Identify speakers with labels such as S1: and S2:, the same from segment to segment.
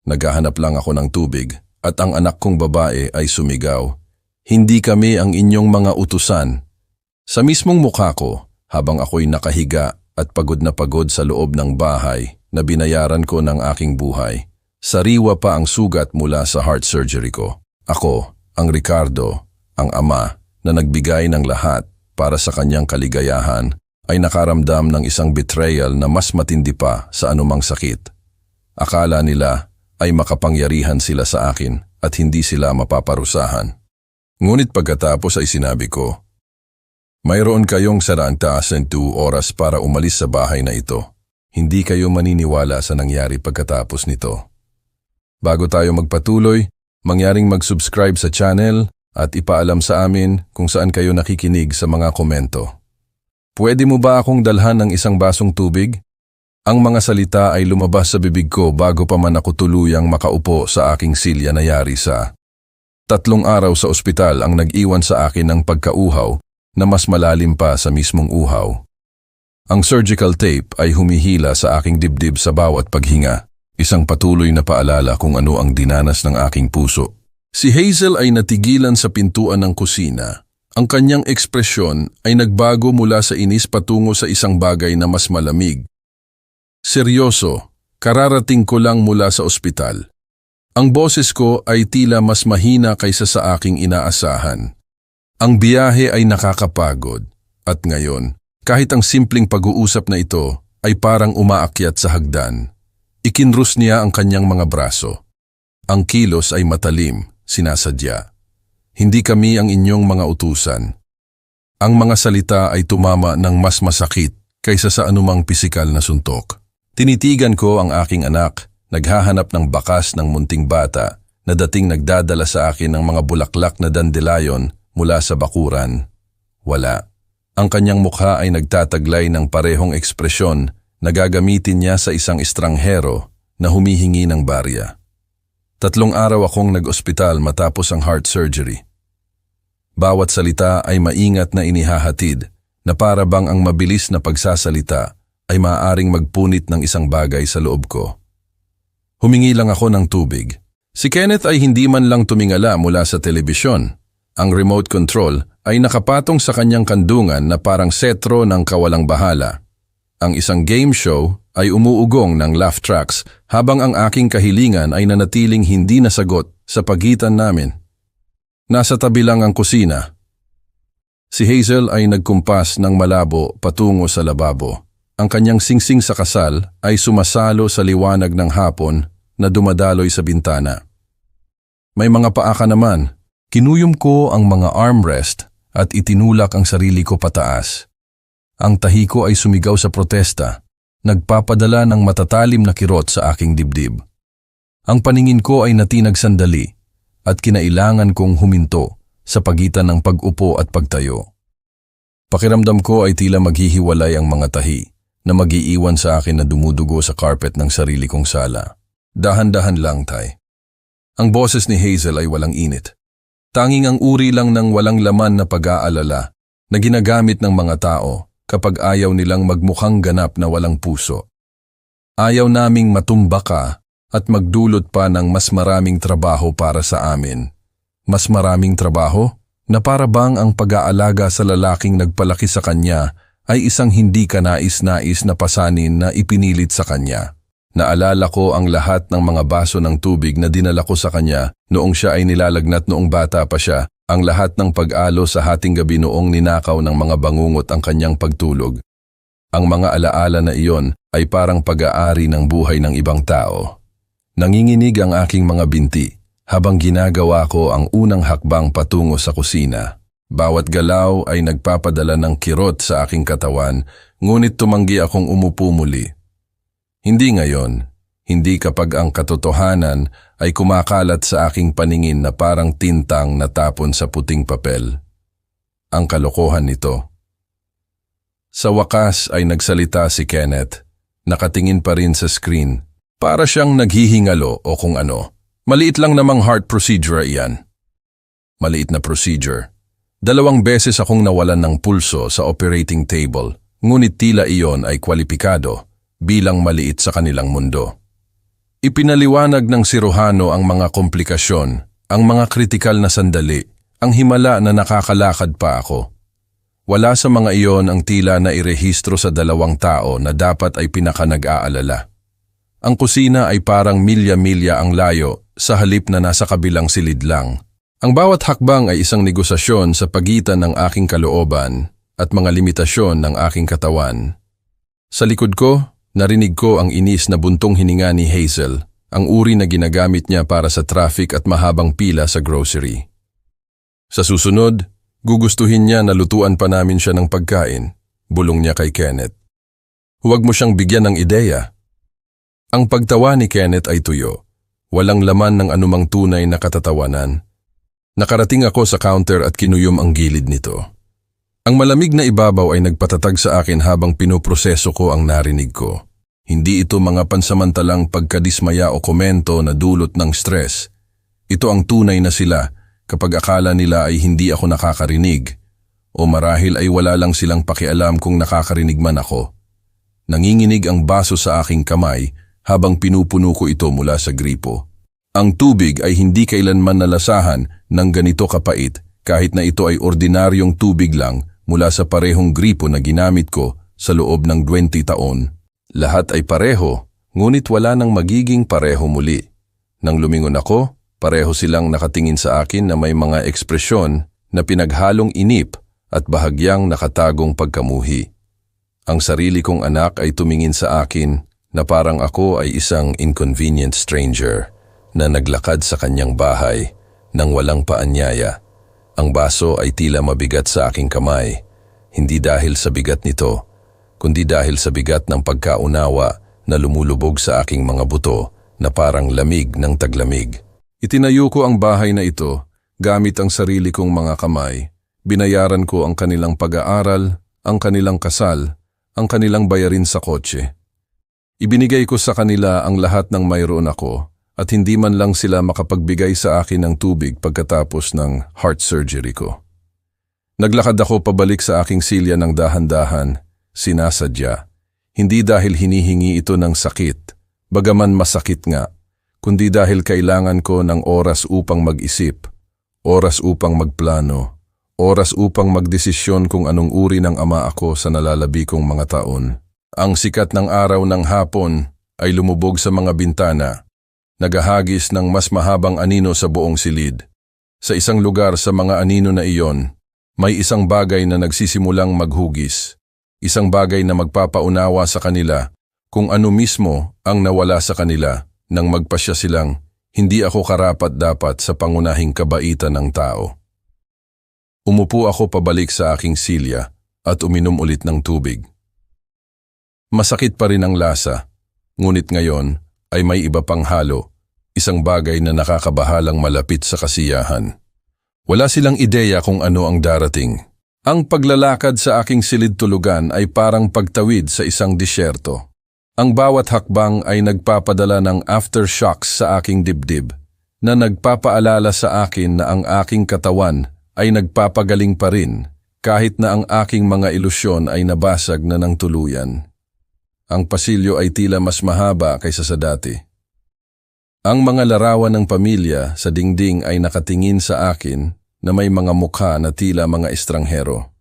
S1: Naghahanap lang ako ng tubig at ang anak kong babae ay sumigaw. Hindi kami ang inyong mga utusan. Sa mismong mukha ko, habang ako'y nakahiga at pagod na pagod sa loob ng bahay na binayaran ko ng aking buhay, sariwa pa ang sugat mula sa heart surgery ko. Ako, ang Ricardo, ang ama na nagbigay ng lahat para sa kanyang kaligayahan, ay nakaramdam ng isang betrayal na mas matindi pa sa anumang sakit. Akala nila ay makapangyarihan sila sa akin at hindi sila mapaparusahan. Ngunit pagkatapos ay sinabi ko, mayroon kayong 72 oras para umalis sa bahay na ito. Hindi kayo maniniwala sa nangyari pagkatapos nito. Bago tayo magpatuloy, mangyaring mag-subscribe sa channel at ipaalam sa amin kung saan kayo nakikinig sa mga komento. Pwede mo ba akong dalhan ng isang basong tubig? Ang mga salita ay lumabas sa bibig ko bago pa man ako tuluyang makaupo sa aking silya na yari sa 3 araw sa ospital ang nag-iwan sa akin ng pagkauhaw na mas malalim pa sa mismong uhaw. Ang surgical tape ay humihila sa aking dibdib sa bawat paghinga, isang patuloy na paalala kung ano ang dinanas ng aking puso. Si Hazel ay natigilan sa pintuan ng kusina. Ang kanyang ekspresyon ay nagbago mula sa inis patungo sa isang bagay na mas malamig. Seryoso, kararating ko lang mula sa ospital. Ang boses ko ay tila mas mahina kaysa sa aking inaasahan. Ang biyahe ay nakakapagod at ngayon, kahit ang simpleng pag-uusap na ito ay parang umaakyat sa hagdan. Ikinrus niya ang kanyang mga braso. Ang kilos ay matalim, sinasadya. Hindi kami ang inyong mga utusan. Ang mga salita ay tumama ng mas masakit kaysa sa anumang pisikal na suntok. Tinitigan ko ang aking anak, naghahanap ng bakas ng munting bata na dating nagdadala sa akin ng mga bulaklak na dandelion mula sa bakuran. Wala. Ang kanyang mukha ay nagtataglay ng parehong ekspresyon na gagamitin niya sa isang estranghero na humihingi ng barya. 3 araw akong nag-ospital matapos ang heart surgery. Bawat salita ay maingat na inihahatid na para bang ang mabilis na pagsasalita ay maaaring magpunit ng isang bagay sa loob ko. Humingi lang ako ng tubig. Si Kenneth ay hindi man lang tumingala mula sa telebisyon. Ang remote control ay nakapatong sa kanyang kandungan na parang setro ng kawalang bahala. Ang isang game show ay umuugong ng laugh tracks habang ang aking kahilingan ay nanatiling hindi nasagot sa pagitan namin. Nasa tabi lang ang kusina. Si Hazel ay nagkumpas ng malabo patungo sa lababo. Ang kanyang singsing sa kasal ay sumasalo sa liwanag ng hapon na dumadaloy sa bintana. May mga paa ka naman. Kinuyom ko ang mga armrest at itinulak ang sarili ko pataas. Ang tahi ko ay sumigaw sa protesta, nagpapadala ng matatalim na kirot sa aking dibdib. Ang paningin ko ay natinag sandali at kinailangan kong huminto sa pagitan ng pag-upo at pagtayo. Pakiramdam ko ay tila maghihiwalay ang mga tahi na mag-iiwan sa akin na dumudugo sa carpet ng sarili kong sala. Dahan-dahan lang, Tay. Ang boses ni Hazel ay walang init. Tanging ang uri lang ng walang laman na pag-aalala na ginagamit ng mga tao kapag ayaw nilang magmukhang ganap na walang puso. Ayaw naming matumba ka at magdulot pa ng mas maraming trabaho para sa amin. Mas maraming trabaho na para bang ang pag-aalaga sa lalaking nagpalaki sa kanya ay isang hindi kanais-nais na pasanin na ipinilit sa kanya. Naalala ko ang lahat ng mga baso ng tubig na dinala ko sa kanya noong siya ay nilalagnat noong bata pa siya, ang lahat ng pag-alo sa hating gabi noong ninakaw ng mga bangungot ang kanyang pagtulog. Ang mga alaala na iyon ay parang pag-aari ng buhay ng ibang tao. Nanginginig ang aking mga binti habang ginagawa ko ang unang hakbang patungo sa kusina. Bawat galaw ay nagpapadala ng kirot sa aking katawan, ngunit tumanggi akong umupo muli. Hindi ngayon, hindi kapag ang katotohanan ay kumakalat sa aking paningin na parang tintang natapon sa puting papel. Ang kalokohan nito. Sa wakas ay nagsalita si Kenneth, nakatingin pa rin sa screen, para siyang naghihingalo o kung ano. Maliit lang namang heart procedure iyan. Maliit na procedure. 2 beses akong nawalan ng pulso sa operating table, ngunit tila iyon ay kwalipikado bilang maliit sa kanilang mundo. Ipinaliwanag ng siruhano ang mga komplikasyon, ang mga kritikal na sandali, ang himala na nakakalakad pa ako. Wala sa mga iyon ang tila na irehistro sa 2 tao na dapat ay pinakanag-aalala. Ang kusina ay parang milya-milya ang layo sa halip na nasa kabilang silid lang. Ang bawat hakbang ay isang negosasyon sa pagitan ng aking kalooban at mga limitasyon ng aking katawan. Sa likod ko, narinig ko ang inis na buntong hininga ni Hazel, ang uri na ginagamit niya para sa traffic at mahabang pila sa grocery. Sa susunod, gugustuhin niya na lutuan pa namin siya ng pagkain, bulong niya kay Kenneth. Huwag mo siyang bigyan ng ideya. Ang pagtawa ni Kenneth ay tuyo. Walang laman ng anumang tunay na katatawanan. Nakarating ako sa counter at kinuyom ang gilid nito. Ang malamig na ibabaw ay nagpatatag sa akin habang pinoproseso ko ang narinig ko. Hindi ito mga pansamantalang pagkadismaya o komento na dulot ng stress. Ito ang tunay na sila kapag akala nila ay hindi ako nakakarinig o marahil ay wala lang silang pakialam kung nakakarinig man ako. Nanginginig ang baso sa aking kamay habang pinupuno ko ito mula sa gripo. Ang tubig ay hindi kailanman nalasahan ng ganito kapait kahit na ito ay ordinaryong tubig lang mula sa parehong gripo na ginamit ko sa loob ng 20 taon. Lahat ay pareho, ngunit wala nang magiging pareho muli. Nang lumingon ako, pareho silang nakatingin sa akin na may mga ekspresyon na pinaghalong inip at bahagyang nakatagong pagkamuhi. Ang sarili kong anak ay tumingin sa akin na parang ako ay isang inconvenient stranger na naglakad sa kanyang bahay nang walang paanyaya. Ang baso ay tila mabigat sa aking kamay, hindi dahil sa bigat nito, kundi dahil sa bigat ng pagkaunawa na lumulubog sa aking mga buto na parang lamig ng taglamig. Itinayo ko ang bahay na ito gamit ang sarili kong mga kamay. Binayaran ko ang kanilang pag-aaral, ang kanilang kasal, ang kanilang bayarin sa kotse. Ibinigay ko sa kanila ang lahat ng mayroon ako at hindi man lang sila makapagbigay sa akin ng tubig pagkatapos ng heart surgery ko. Naglakad ako pabalik sa aking silya ng dahan-dahan, sinasadya, hindi dahil hinihingi ito ng sakit, bagaman masakit nga, kundi dahil kailangan ko ng oras upang mag-isip, oras upang magplano, oras upang magdesisyon kung anong uri ng ama ako sa nalalabi kong mga taon. Ang sikat ng araw ng hapon ay lumubog sa mga bintana, nagahagis ng mas mahabang anino sa buong silid. Sa isang lugar sa mga anino na iyon, may isang bagay na nagsisimulang maghugis, isang bagay na magpapaunawa sa kanila kung ano mismo ang nawala sa kanila nang magpasya silang hindi ako karapat-dapat sa pangunahing kabaitan ng tao. Umupo ako pabalik sa aking silya at uminom ulit ng tubig. Masakit pa rin ang lasa, ngunit ngayon ay may iba pang halo, isang bagay na nakakabahalang malapit sa kasiyahan. Wala silang ideya kung ano ang darating. Ang paglalakad sa aking silid tulugan ay parang pagtawid sa isang disyerto. Ang bawat hakbang ay nagpapadala ng aftershocks sa aking dibdib, na nagpapaalala sa akin na ang aking katawan ay nagpapagaling pa rin kahit na ang aking mga ilusyon ay nabasag na ng tuluyan. Ang pasilyo ay tila mas mahaba kaysa sa dati. Ang mga larawan ng pamilya sa dingding ay nakatingin sa akin na may mga mukha na tila mga estranghero.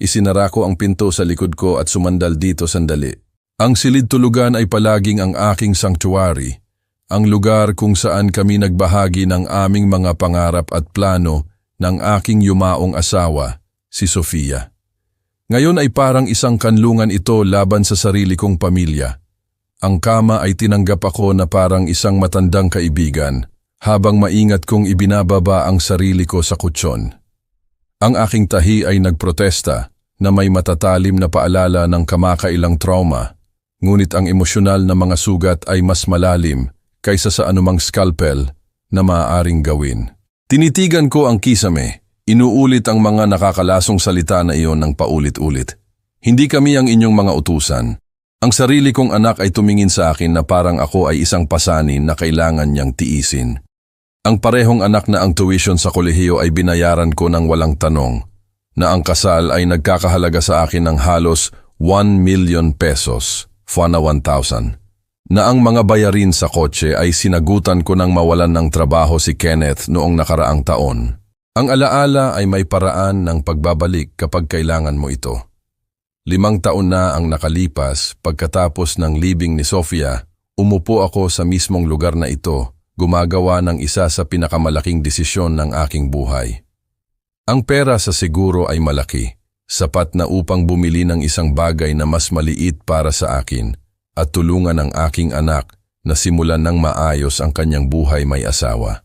S1: Isinara ko ang pinto sa likod ko at sumandal dito sandali. Ang silid tulugan ay palaging ang aking sanctuary, ang lugar kung saan kami nagbahagi ng aming mga pangarap at plano ng aking yumaong asawa, si Sofia. Ngayon ay parang isang kanlungan ito laban sa sarili kong pamilya. Ang kama ay tinanggap ako na parang isang matandang kaibigan, habang maingat kong ibinababa ang sarili ko sa kutsyon. Ang aking tahi ay nagprotesta na may matatalim na paalala ng kamakailang trauma, ngunit ang emosyonal na mga sugat ay mas malalim kaysa sa anumang scalpel na maaaring gawin. Tinitigan ko ang kisame, inuulit ang mga nakakalasong salita na iyon ng paulit-ulit. Hindi kami ang inyong mga utusan. Ang sarili kong anak ay tumingin sa akin na parang ako ay isang pasanin na kailangan niyang tiisin. Ang parehong anak na ang tuition sa kolehiyo ay binayaran ko ng walang tanong, na ang kasal ay nagkakahalaga sa akin ng halos 1 million pesos, FANA 1,000. na ang mga bayarin sa kotse ay sinagutan ko nang mawalan ng trabaho si Kenneth noong nakaraang taon. Ang alaala ay may paraan ng pagbabalik kapag kailangan mo ito. 5 taon na ang nakalipas pagkatapos ng libing ni Sofia, umupo ako sa mismong lugar na ito, gumagawa ng isa sa pinakamalaking desisyon ng aking buhay. Ang pera sa seguro ay malaki, sapat na upang bumili ng isang bagay na mas maliit para sa akin at tulungan ang aking anak na simulan ng maayos ang kanyang buhay may asawa.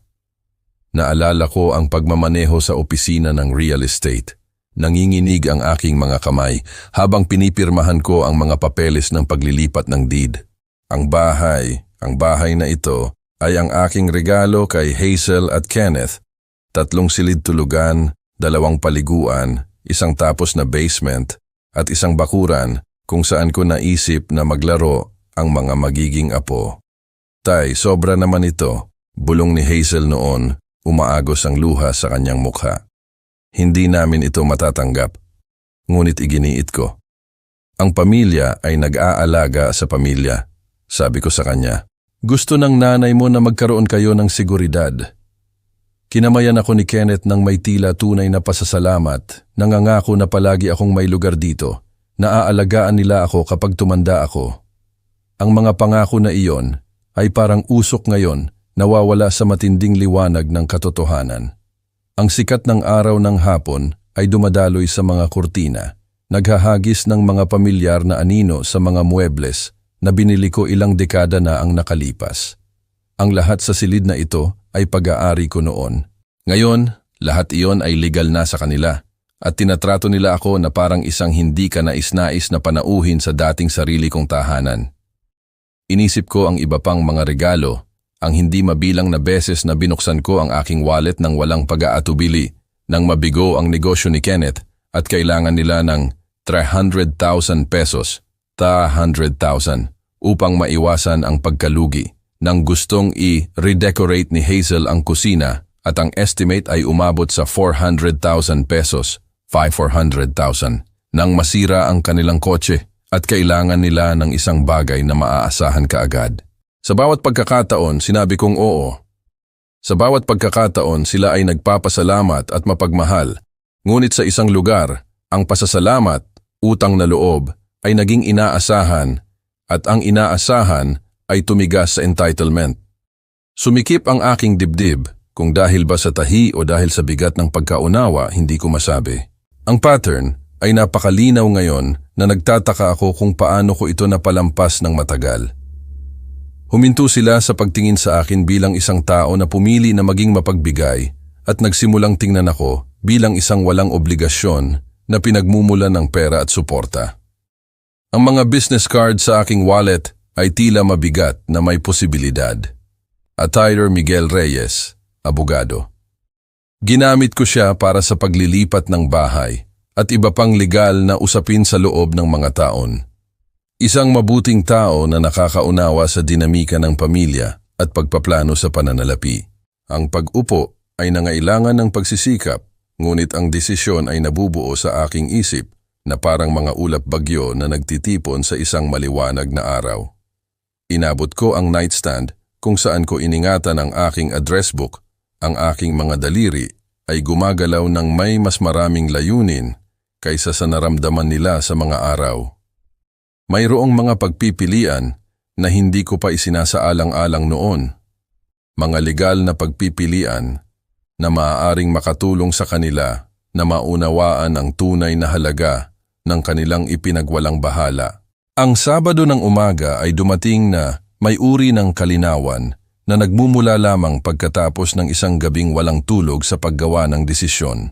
S1: Naalala ko ang pagmamaneho sa opisina ng real estate. Nanginginig ang aking mga kamay habang pinipirmahan ko ang mga papeles ng paglilipat ng deed. Ang bahay na ito ay ang aking regalo kay Hazel at Kenneth. 3 silid tulugan, 2 paliguan, 1 tapos na basement at 1 bakuran kung saan ko naisip na maglaro ang mga magiging apo. Tay, sobra naman ito, bulong ni Hazel noon, umaagos ang luha sa kanyang mukha. Hindi namin ito matatanggap, ngunit iginiit ko. Ang pamilya ay nag-aalaga sa pamilya, sabi ko sa kanya. Gusto ng nanay mo na magkaroon kayo ng seguridad. Kinamayan ako ni Kenneth ng may tila tunay na pasasalamat, nangangako na palagi akong may lugar dito, naaalagaan nila ako kapag tumanda ako. Ang mga pangako na iyon ay parang usok ngayon, nawawala sa matinding liwanag ng katotohanan. Ang sikat ng araw ng hapon ay dumadaloy sa mga kurtina, naghahagis ng mga pamilyar na anino sa mga muebles na binili ko ilang dekada na ang nakalipas. Ang lahat sa silid na ito ay pag-aari ko noon. Ngayon, lahat iyon ay legal na sa kanila at tinatrato nila ako na parang isang hindi ka nais-nais na panauhin sa dating sarili kong tahanan. Inisip ko ang iba pang mga regalo, ang hindi mabilang na beses na binuksan ko ang aking wallet ng walang pag-aatubili nang mabigo ang negosyo ni Kenneth at kailangan nila ng 300,000 pesos. 100,000 upang maiwasan ang pagkalugi nang gustong i-redecorate ni Hazel ang kusina at ang estimate ay umabot sa 400,000 pesos, 400,000 nang masira ang kanilang kotse at kailangan nila ng isang bagay na maaasahan kaagad. Sa bawat pagkakataon, sinabi kong oo. Sa bawat pagkakataon, sila ay nagpapasalamat at mapagmahal. Ngunit sa isang lugar, ang pasasalamat, utang na loob, ay naging inaasahan at ang inaasahan ay tumigas sa entitlement. Sumikip ang aking dibdib kung dahil ba sa tahi o dahil sa bigat ng pagkaunawa, hindi ko masabi. Ang pattern ay napakalinaw ngayon na nagtataka ako kung paano ko ito napalampas ng matagal. Huminto sila sa pagtingin sa akin bilang isang tao na pumili na maging mapagbigay at nagsimulang tingnan ako bilang isang walang obligasyon na pinagmumulan ng pera at suporta. Ang mga business card sa aking wallet ay tila mabigat na may posibilidad. Tyler Miguel Reyes, abogado. Ginamit ko siya para sa paglilipat ng bahay at iba pang legal na usapin sa loob ng mga taon. Isang mabuting tao na nakakaunawa sa dinamika ng pamilya at pagpaplano sa pananalapi. Ang pag-upo ay nangailangan ng pagsisikap, ngunit ang desisyon ay nabubuo sa aking isip na parang mga ulap bagyo na nagtitipon sa isang maliwanag na araw. Inabot ko ang nightstand kung saan ko iningatan ang aking address book. Ang aking mga daliri ay gumagalaw ng may mas maraming layunin kaysa sa naramdaman nila sa mga araw. Mayroong mga pagpipilian na hindi ko pa isinasaalang-alang noon. Mga legal na pagpipilian na maaaring makatulong sa kanila na maunawaan ang tunay na halaga ng kanilang ipinagwalang bahala. Ang Sabado ng umaga ay dumating na may uri ng kalinawan na nagmumula lamang pagkatapos ng isang gabing walang tulog sa paggawa ng desisyon.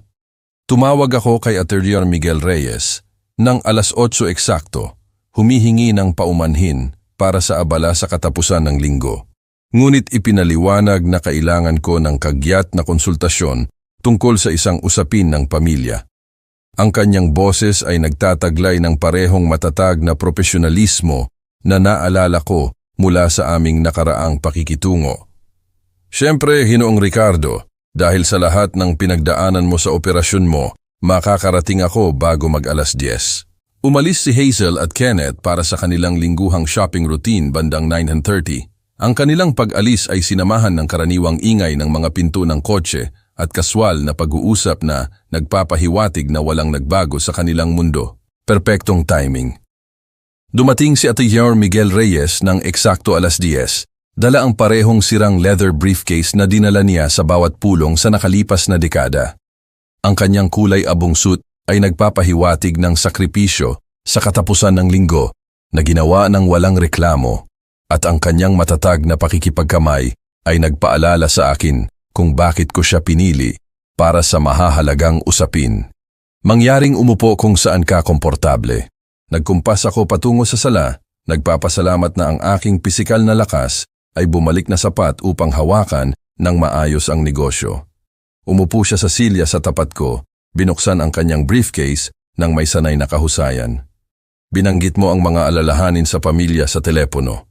S1: Tumawag ako kay Attorney Miguel Reyes ng 8:00 eksakto, humihingi ng paumanhin para sa abala sa katapusan ng linggo. Ngunit ipinaliwanag na kailangan ko ng kagyat na konsultasyon tungkol sa isang usapin ng pamilya. Ang kanyang boses ay nagtataglay ng parehong matatag na profesionalismo na naalala ko mula sa aming nakaraang pakikitungo. Siyempre, Hinoong Ricardo, dahil sa lahat ng pinagdaanan mo sa operasyon mo, makakarating ako bago mag-10:00. Umalis si Hazel at Kenneth para sa kanilang lingguhang shopping routine bandang 9:30. Ang kanilang pag-alis ay sinamahan ng karaniwang ingay ng mga pinto ng kotse at kaswal na pag-uusap na nagpapahiwatig na walang nagbago sa kanilang mundo. Perpektong timing. Dumating si Atr. Miguel Reyes ng eksakto 10:00. Dala ang parehong sirang leather briefcase na dinala niya sa bawat pulong sa nakalipas na dekada. Ang kanyang kulay abong suit ay nagpapahiwatig ng sakripisyo sa katapusan ng linggo na ginawa ng walang reklamo, at ang kanyang matatag na pakikipagkamay ay nagpaalala sa akin kung bakit ko siya pinili para sa mahahalagang usapin. Mangyaring umupo kung saan ka komportable. Nagkumpas ako patungo sa sala, nagpapasalamat na ang aking pisikal na lakas ay bumalik na sapat upang hawakan ng maayos ang negosyo. Umupo siya sa silya sa tapat ko, binuksan ang kanyang briefcase ng may sanay na kahusayan. Binanggit mo ang mga alalahanin sa pamilya sa telepono.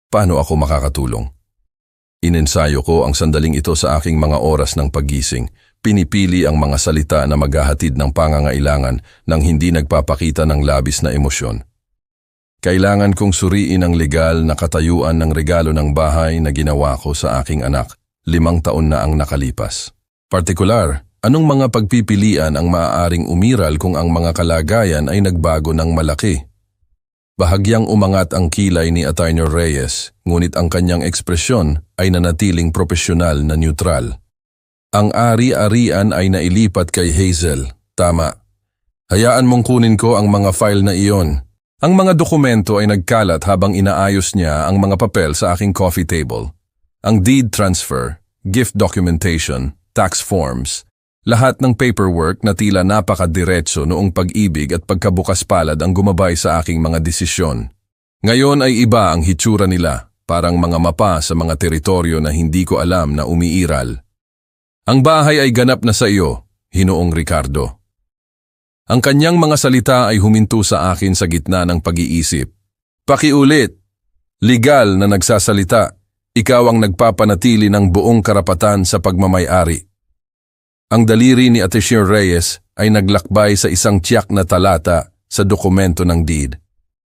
S1: Paano ako makakatulong? Inensayo ko ang sandaling ito sa aking mga oras ng paggising. Pinipili ang mga salita na maghahatid ng pangangailangan nang hindi nagpapakita ng labis na emosyon. Kailangan kong suriin ang legal na katayuan ng regalo ng bahay na ginawa ko sa aking anak. 5 taon na ang nakalipas. Partikular, anong mga pagpipilian ang maaaring umiral kung ang mga kalagayan ay nagbago ng malaki? Bahagyang umangat ang kilay ni Atr. Reyes, ngunit ang kanyang ekspresyon ay nanatiling profesional na neutral. Ang ari-arian ay nailipat kay Hazel. Tama. Hayaan mong kunin ko ang mga file na iyon. Ang mga dokumento ay nagkalat habang inaayos niya ang mga papel sa aking coffee table. Ang deed transfer, gift documentation, tax forms, lahat ng paperwork na tila napakadiretso noong pag-ibig at pagkabukas palad ang gumabay sa aking mga desisyon. Ngayon ay iba ang hitsura nila, parang mga mapa sa mga teritoryo na hindi ko alam na umiiral. Ang bahay ay ganap na sa iyo, Hinoong Ricardo. Ang kanyang mga salita ay huminto sa akin sa gitna ng pag-iisip. Pakiulit, legal na nagsasalita, ikaw ang nagpapanatili ng buong karapatan sa pagmamay-ari. Ang daliri ni Atr. Reyes ay naglakbay sa isang tiyak na talata sa dokumento ng deed.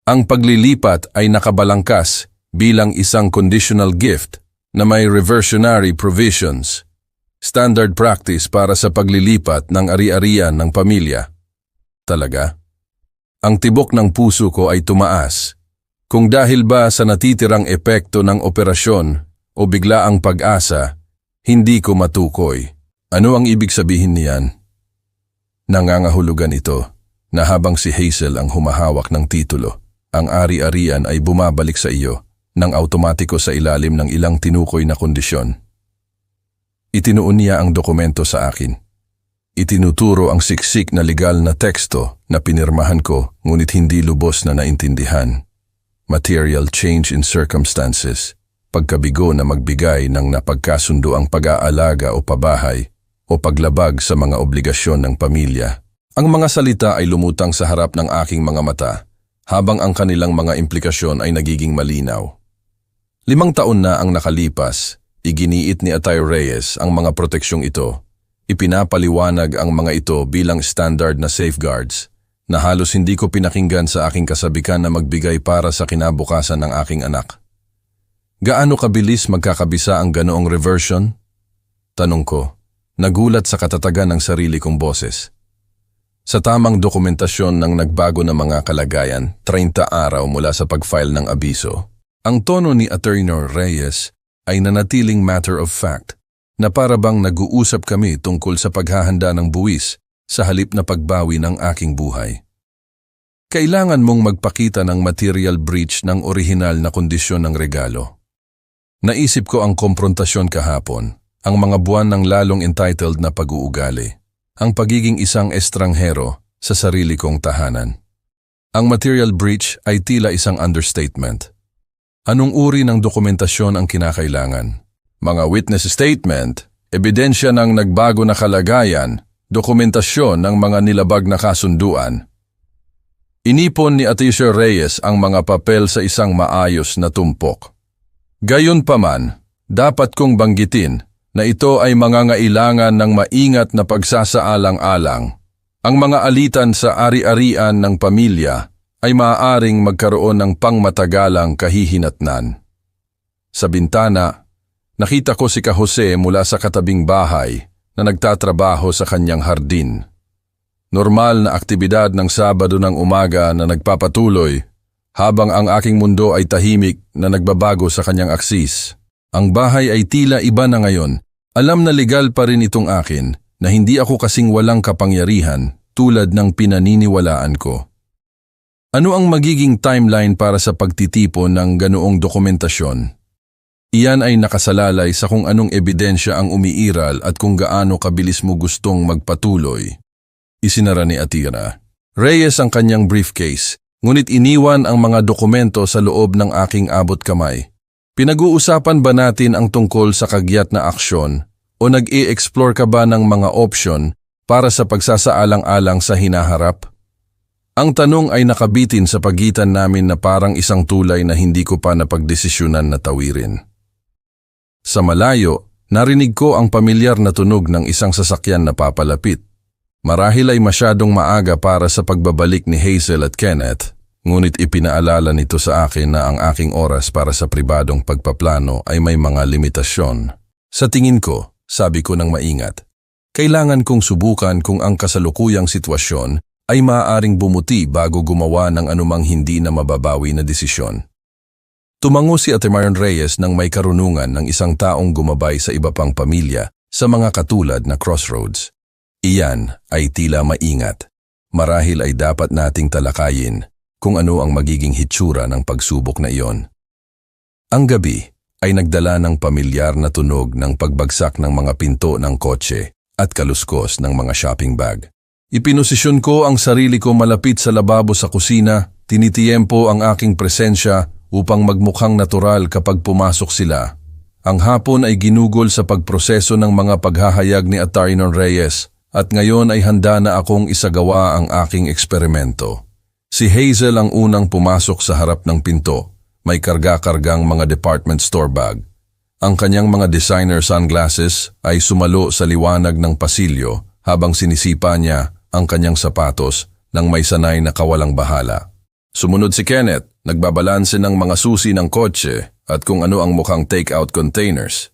S1: Ang paglilipat ay nakabalangkas bilang isang conditional gift na may reversionary provisions, standard practice para sa paglilipat ng ari-arian ng pamilya. Talaga? Ang tibok ng puso ko ay tumaas. Kung dahil ba sa natitirang epekto ng operasyon o biglaang pag-asa, hindi ko matukoy. Ano ang ibig sabihin niyan? Nangangahulugan ito na habang si Hazel ang humahawak ng titulo, ang ari-arian ay bumabalik sa iyo nang automatiko sa ilalim ng ilang tinukoy na kondisyon. Itinuon niya ang dokumento sa akin. Itinuturo ang siksik na legal na teksto na pinirmahan ko ngunit hindi lubos na naintindihan. Material change in circumstances, pagkabigo na magbigay ng napagkasundo ang pag-aalaga o pabahay o paglabag sa mga obligasyon ng pamilya. Ang mga salita ay lumutang sa harap ng aking mga mata habang ang kanilang mga implikasyon ay nagiging malinaw. 5 taon na ang nakalipas, iginiit ni Atr. Reyes ang mga proteksyong ito. Ipinapaliwanag ang mga ito bilang standard na safeguards na halos hindi ko pinakinggan sa aking kasabikan na magbigay para sa kinabukasan ng aking anak. Gaano kabilis magkakabisa ang ganoong reversion? Tanong ko, nagulat sa katatagan ng sarili kong boses. Sa tamang dokumentasyon ng nagbago na mga kalagayan, 30 araw mula sa pag-file ng abiso, ang tono ni Atr. Reyes ay nanatiling matter of fact, na para bang nag-uusap kami tungkol sa paghahanda ng buwis sa halip na pagbawi ng aking buhay. Kailangan mong magpakita ng material breach ng orihinal na kondisyon ng regalo. Naisip ko ang komprontasyon kahapon, ang mga buwan ng lalong entitled na pag-uugali, ang pagiging isang estranghero sa sarili kong tahanan. Ang material breach ay tila isang understatement. Anong uri ng dokumentasyon ang kinakailangan? Mga witness statement, ebidensya ng nagbago na kalagayan, dokumentasyon ng mga nilabag na kasunduan. Inipon ni Atr. Reyes ang mga papel sa isang maayos na tumpok. Gayunpaman, dapat kong banggitin na ito ay mangangailangan ng maingat na pagsasaalang-alang. Ang mga alitan sa ari-arian ng pamilya ay maaaring magkaroon ng pangmatagalang kahihinatnan. Sa bintana, nakita ko si Ka Jose mula sa katabing bahay na nagtatrabaho sa kanyang hardin. Normal na aktibidad ng Sabado ng umaga na nagpapatuloy habang ang aking mundo ay tahimik na nagbabago sa kanyang aksis. Ang bahay ay tila iba na ngayon. Alam na legal pa rin itong akin na hindi ako kasing walang kapangyarihan tulad ng pinaniniwalaan ko. Ano ang magiging timeline para sa pagtitipon ng ganoong dokumentasyon? Iyan ay nakasalalay sa kung anong ebidensya ang umiiral at kung gaano kabilis mo gustong magpatuloy. Isinara ni Atira Reyes ang kanyang briefcase, ngunit iniwan ang mga dokumento sa loob ng aking abot kamay. Pinag-uusapan ba natin ang tungkol sa kagyat na aksyon o nag-i-explore ka ba ng mga opsyon para sa pagsasaalang-alang sa hinaharap? Ang tanong ay nakabitin sa pagitan namin na parang isang tulay na hindi ko pa napagdesisyonan na tawirin. Sa malayo, narinig ko ang pamilyar na tunog ng isang sasakyan na papalapit. Marahil ay masyadong maaga para sa pagbabalik ni Hazel at Kenneth, ngunit ipinaalala nito sa akin na ang aking oras para sa pribadong pagpaplano ay may mga limitasyon. Sa tingin ko, sabi ko ng maingat, kailangan kong subukan kung ang kasalukuyang sitwasyon ay maaaring bumuti bago gumawa ng anumang hindi na mababawi na desisyon. Tumango si Ate Marion Reyes nang may karunungan ng isang taong gumabay sa iba pang pamilya sa mga katulad na crossroads. Iyan ay tila maingat. Marahil ay dapat nating talakayin kung ano ang magiging hitsura ng pagsubok na iyon. Ang gabi ay nagdala ng pamilyar na tunog ng pagbagsak ng mga pinto ng kotse at kaluskos ng mga shopping bag. Ipinosisyon ko ang sarili ko malapit sa lababo sa kusina, tinitiyempo ang aking presensya upang magmukhang natural kapag pumasok sila. Ang hapon ay ginugol sa pagproseso ng mga paghahayag ni Atty. Reyes at ngayon ay handa na akong isagawa ang aking eksperimento. Si Hazel ang unang pumasok sa harap ng pinto, may karga-kargang mga department store bag. Ang kanyang mga designer sunglasses ay sumalo sa liwanag ng pasilyo habang sinisipa niya ang kanyang sapatos ng may sanay na kawalang bahala. Sumunod si Kenneth, nagbabalanse ng mga susi ng kotse at kung ano ang mukhang take-out containers.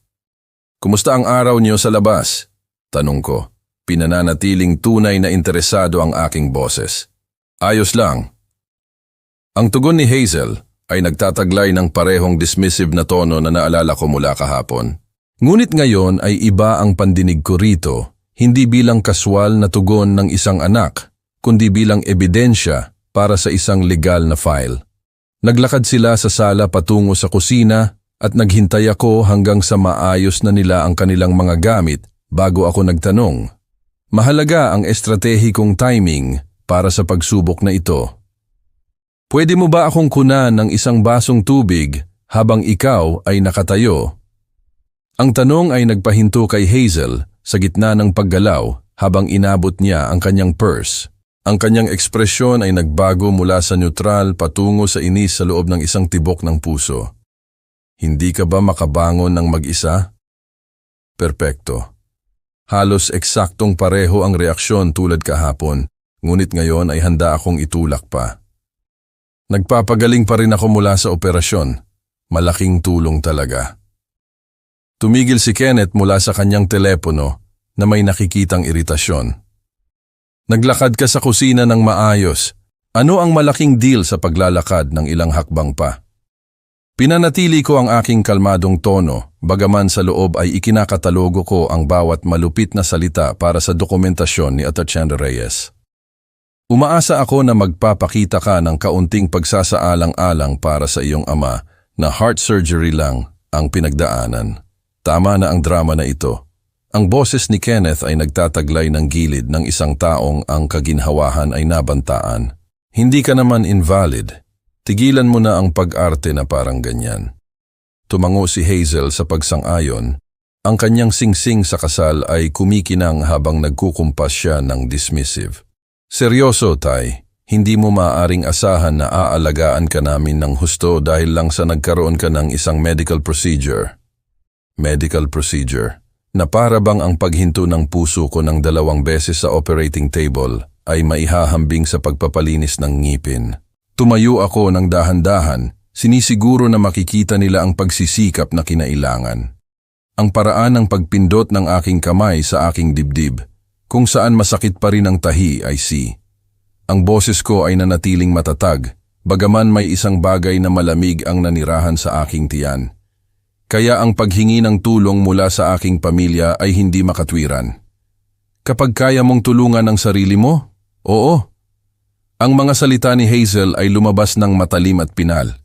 S1: "Kumusta ang araw niyo sa labas?" tanong ko. Pinananatiling tunay na interesado ang aking boses. "Ayos lang." Ang tugon ni Hazel ay nagtataglay ng parehong dismissive na tono na naalala ko mula kahapon. Ngunit ngayon ay iba ang pandinig ko rito, hindi bilang kaswal na tugon ng isang anak, kundi bilang ebidensya para sa isang legal na file. Naglakad sila sa sala patungo sa kusina at naghintay ako hanggang sa maayos na nila ang kanilang mga gamit bago ako nagtanong. Mahalaga ang estratehikong timing para sa pagsubok na ito. "Pwede mo ba akong kunan ng isang basong tubig habang ikaw ay nakatayo?" Ang tanong ay nagpahinto kay Hazel sa gitna ng paggalaw habang inabot niya ang kanyang purse. Ang kanyang ekspresyon ay nagbago mula sa neutral patungo sa inis sa loob ng isang tibok ng puso. "Hindi ka ba makabangon ng mag-isa?" Perpekto. Halos eksaktong pareho ang reaksyon tulad kahapon, ngunit ngayon ay handa akong itulak pa. Nagpapagaling pa rin ako mula sa operasyon. Malaking tulong talaga. Tumigil si Kenneth mula sa kanyang telepono na may nakikitang iritasyon. "Naglakad ka sa kusina ng maayos. Ano ang malaking deal sa paglalakad ng ilang hakbang pa?" Pinanatili ko ang aking kalmadong tono, bagaman sa loob ay ikinakatalogo ko ang bawat malupit na salita para sa dokumentasyon ni Atty. Reyes. "Umaasa ako na magpapakita ka ng kaunting pagsasaalang-alang para sa iyong ama na heart surgery lang ang pinagdaanan. Tama na ang drama na ito." Ang boses ni Kenneth ay nagtataglay ng gilid ng isang taong ang kaginhawahan ay nabantaan. "Hindi ka naman invalid. Tigilan mo na ang pag-arte na parang ganyan." Tumango si Hazel sa pagsang-ayon. Ang kanyang singsing sa kasal ay kumikinang habang nagkukumpas siya ng dismissive. "Seryoso, Tay. Hindi mo maaaring asahan na aalagaan ka namin ng husto dahil lang sa nagkaroon ka ng isang medical procedure." Medical procedure? Na para bang ang paghinto ng puso ko ng 2 beses sa operating table ay maihahambing sa pagpapalinis ng ngipin. Tumayo ako ng dahan-dahan, sinisiguro na makikita nila ang pagsisikap na kinailangan. Ang paraan ng pagpindot ng aking kamay sa aking dibdib, kung saan masakit pa rin ang tahi ay Ang boses ko ay nanatiling matatag, bagaman may isang bagay na malamig ang nanirahan sa aking tiyan. Kaya ang paghingi ng tulong mula sa aking pamilya ay hindi makatwiran. Kapag kaya mong tulungan ang sarili mo, oo. Ang mga salita ni Hazel ay lumabas ng matalim at pinal.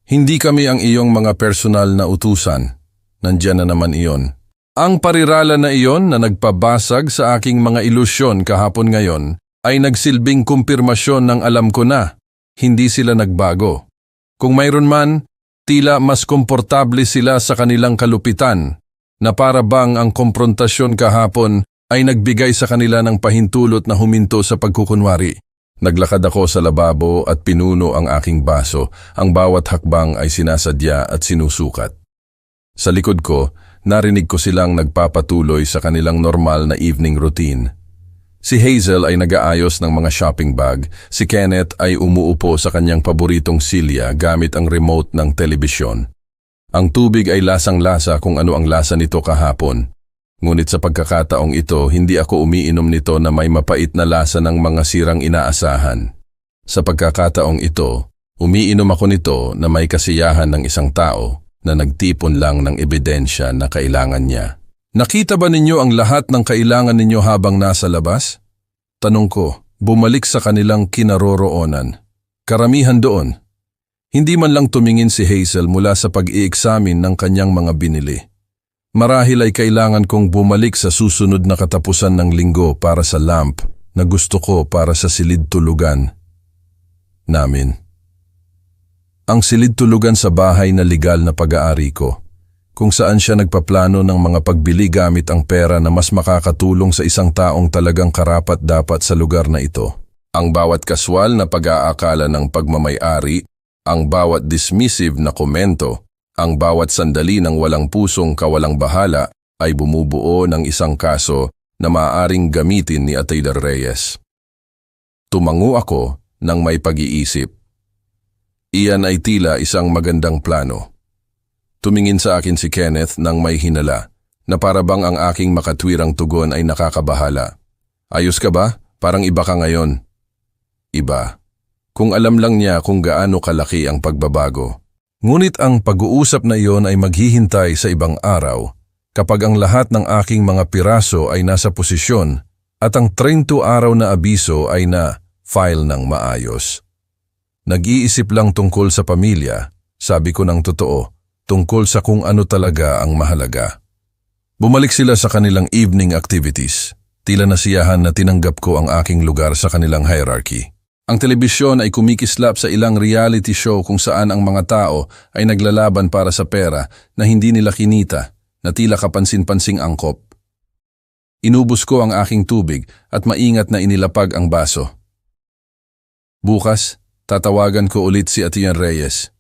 S1: Hindi kami ang iyong mga personal na utusan. Nandiyan na naman iyon. Ang parirala na iyon na nagpabasag sa aking mga ilusyon kahapon ngayon ay nagsilbing kumpirmasyon ng alam ko na hindi sila nagbago. Kung mayroon man, tila mas komportable sila sa kanilang kalupitan na para bang ang komprontasyon kahapon ay nagbigay sa kanila ng pahintulot na huminto sa pagkukunwari. Naglakad ako sa lababo at pinuno ang aking baso. Ang bawat hakbang ay sinasadya at sinusukat. Sa likod ko, narinig ko silang nagpapatuloy sa kanilang normal na evening routine. Si Hazel ay nag-aayos ng mga shopping bag. Si Kenneth ay umuupo sa kanyang paboritong silya gamit ang remote ng telebisyon. Ang tubig ay lasang-lasa kung ano ang lasa nito kahapon. Ngunit sa pagkakataong ito, hindi ako umiinom nito na may mapait na lasa ng mga sirang inaasahan. Sa pagkakataong ito, umiinom ako nito na may kasiyahan ng isang tao na nagtipon lang ng ebidensya na kailangan niya. Nakita ba ninyo ang lahat ng kailangan ninyo habang nasa labas? Tanong ko, bumalik sa kanilang kinaroroonan. Karamihan doon. Hindi man lang tumingin si Hazel mula sa pag-i-examine ng kanyang mga binili. Marahil ay kailangan kong bumalik sa susunod na katapusan ng linggo para sa lamp na gusto ko para sa silid tulugan namin. Ang silid tulugan sa bahay na legal na pag-aari ko, kung saan siya nagpaplano ng mga pagbili gamit ang pera na mas makakatulong sa isang taong talagang karapat-dapat sa lugar na ito. Ang bawat kaswal na pag-aakala ng pagmamay-ari, ang bawat dismissive na komento, ang bawat sandali ng walang pusong kawalang bahala ay bumubuo ng isang kaso na maaaring gamitin ni Taylor Reyes. Tumango ako nang may pag-iisip. Iyan ay tila isang magandang plano. Tumingin sa akin si Kenneth nang may hinala, na para bang ang aking makatwirang tugon ay nakakabahala. Ayos ka ba? Parang iba ka ngayon. Iba. Kung alam lang niya kung gaano kalaki ang pagbabago. Ngunit ang pag-uusap na iyon ay maghihintay sa ibang araw kapag ang lahat ng aking mga piraso ay nasa posisyon at ang 30 araw na abiso ay na-file ng maayos. Nag-iisip lang tungkol sa pamilya, sabi ko ng totoo, tungkol sa kung ano talaga ang mahalaga. Bumalik sila sa kanilang evening activities. Tila nasiyahan na tinanggap ko ang aking lugar sa kanilang hierarchy. Ang telebisyon ay kumikislap sa ilang reality show kung saan ang mga tao ay naglalaban para sa pera na hindi nila kinita, na tila kapansin-pansing angkop. Inubos ko ang aking tubig at maingat na inilapag ang baso. Bukas, tatawagan ko ulit si Atian Reyes.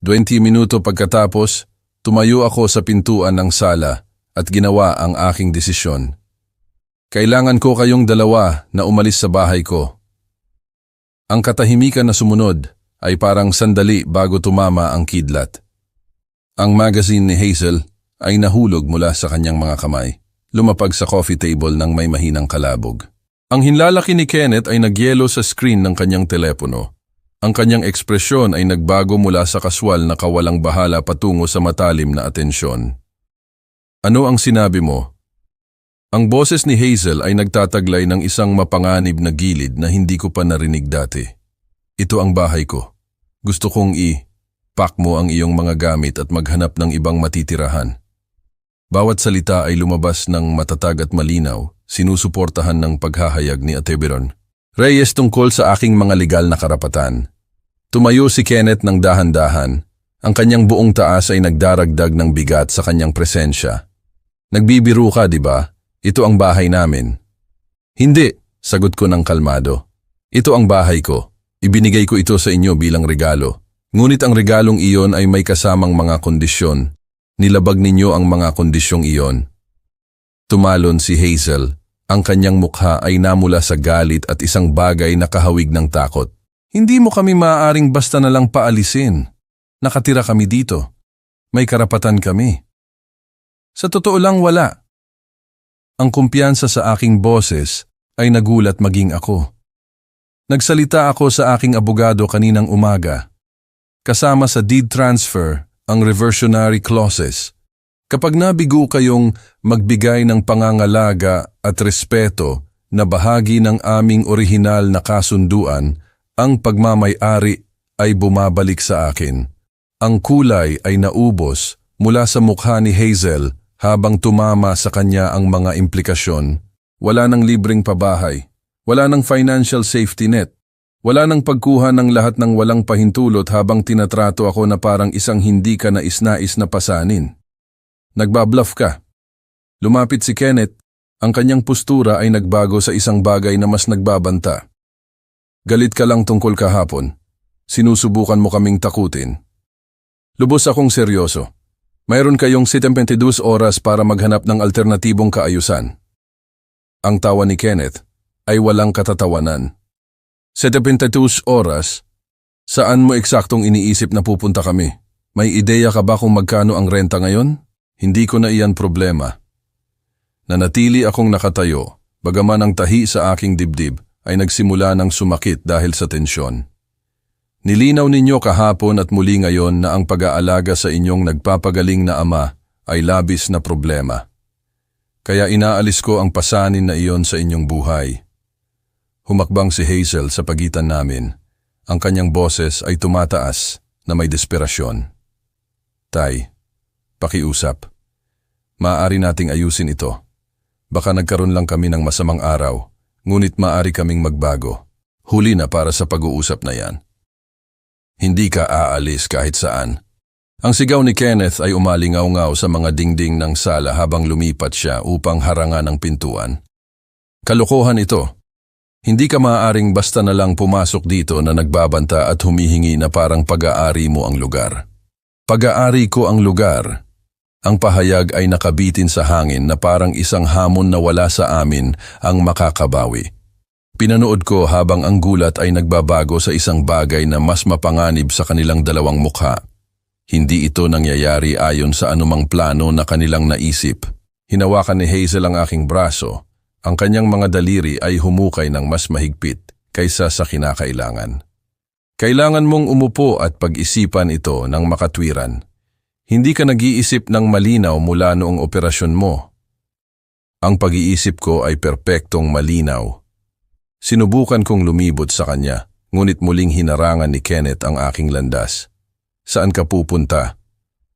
S1: 20 minuto pagkatapos, tumayo ako sa pintuan ng sala at ginawa ang aking desisyon. Kailangan ko kayong dalawa na umalis sa bahay ko. Ang katahimikan na sumunod ay parang sandali bago tumama ang kidlat. Ang magazine ni Hazel ay nahulog mula sa kanyang mga kamay, lumapag sa coffee table ng may mahinang kalabog. Ang hinlalaki ni Kenneth ay nagyelo sa screen ng kanyang telepono. Ang kanyang ekspresyon ay nagbago mula sa kaswal na kawalang bahala patungo sa matalim na atensyon. Ano ang sinabi mo? Ang boses ni Hazel ay nagtataglay ng isang mapanganib na gilid na hindi ko pa narinig dati. Ito ang bahay ko. Gusto kong i-pack mo ang iyong mga gamit at maghanap ng ibang matitirahan. Bawat salita ay lumabas ng matatag at malinaw, sinusuportahan ng paghahayag ni Ateberon. Reyes tungkol sa aking mga legal na karapatan. Tumayo si Kenneth ng dahan-dahan. Ang kanyang buong taas ay nagdaragdag ng bigat sa kanyang presensya. Nagbibiro ka, di ba? Ito ang bahay namin. Hindi, sagot ko ng kalmado. Ito ang bahay ko. Ibinigay ko ito sa inyo bilang regalo. Ngunit ang regalong iyon ay may kasamang mga kondisyon. Nilabag ninyo ang mga kondisyong iyon. Tumalon si Hazel Ang kanyang mukha ay namula sa galit at isang bagay na kahawig ng takot. Hindi mo kami maaaring basta na lang paalisin. Nakatira kami dito. May karapatan kami. Sa totoo lang wala. Ang kumpiyansa sa aking boses ay nagulat maging ako. Nagsalita ako sa aking abogado kaninang umaga. Kasama sa deed transfer ang reversionary clauses. Kapag nabigo kayong magbigay ng pangangalaga at respeto na bahagi ng aming orihinal na kasunduan, ang pagmamay-ari ay bumabalik sa akin. Ang kulay ay naubos mula sa mukha ni Hazel habang tumama sa kanya ang mga implikasyon. Wala nang libreng pabahay, wala nang financial safety net, wala nang pagkuha ng lahat ng walang pahintulot habang tinatrato ako na parang isang hindi ka nais-nais na pasanin. Nagbabluff ka. Lumapit si Kenneth, ang kanyang postura ay nagbago sa isang bagay na mas nagbabanta. Galit ka lang tungkol kahapon. Sinusubukan mo kaming takutin. Lubos akong seryoso. Mayroon kayong 72 oras para maghanap ng alternatibong kaayusan. Ang tawa ni Kenneth ay walang katatawanan. 72 oras? Saan mo eksaktong iniisip na pupunta kami? May ideya ka ba kung magkano ang renta ngayon? Hindi ko na iyan problema. Nanatili akong nakatayo, bagaman ang tahi sa aking dibdib ay nagsimula ng sumakit dahil sa tensyon. Nilinaw ninyo kahapon at muli ngayon na ang pag-aalaga sa inyong nagpapagaling na ama ay labis na problema. Kaya inaalis ko ang pasanin na iyon sa inyong buhay. Humakbang si Hazel sa pagitan namin. Ang kanyang boses ay tumataas na may desperasyon. Tay, pakiusap. Maaari nating ayusin ito. Baka nagkaroon lang kami ng masamang araw, ngunit maaari kaming magbago. Huli na para sa pag-uusap na yan. Hindi ka aalis kahit saan. Ang sigaw ni Kenneth ay umalingaw-ngaw sa mga dingding ng sala habang lumipat siya upang harangan ang pintuan. Kalokohan ito. Hindi ka maaaring basta na lang pumasok dito na nagbabanta at humihingi na parang pag-aari mo ang lugar. Pag-aari ko ang lugar. Ang pahayag ay nakabitin sa hangin na parang isang hamon na wala sa amin ang makakabawi. Pinanood ko habang ang gulat ay nagbabago sa isang bagay na mas mapanganib sa kanilang dalawang mukha. Hindi ito nangyayari ayon sa anumang plano na kanilang naisip. Hinawakan ni Hazel ang aking braso. Ang kanyang mga daliri ay humukay ng mas mahigpit kaysa sa kinakailangan. Kailangan mong umupo at pag-isipan ito ng makatwiran. Hindi ka nag-iisip ng malinaw mula noong operasyon mo. Ang pag-iisip ko ay perpektong malinaw. Sinubukan kong lumibot sa kanya, ngunit muling hinarangan ni Kenneth ang aking landas. Saan ka pupunta?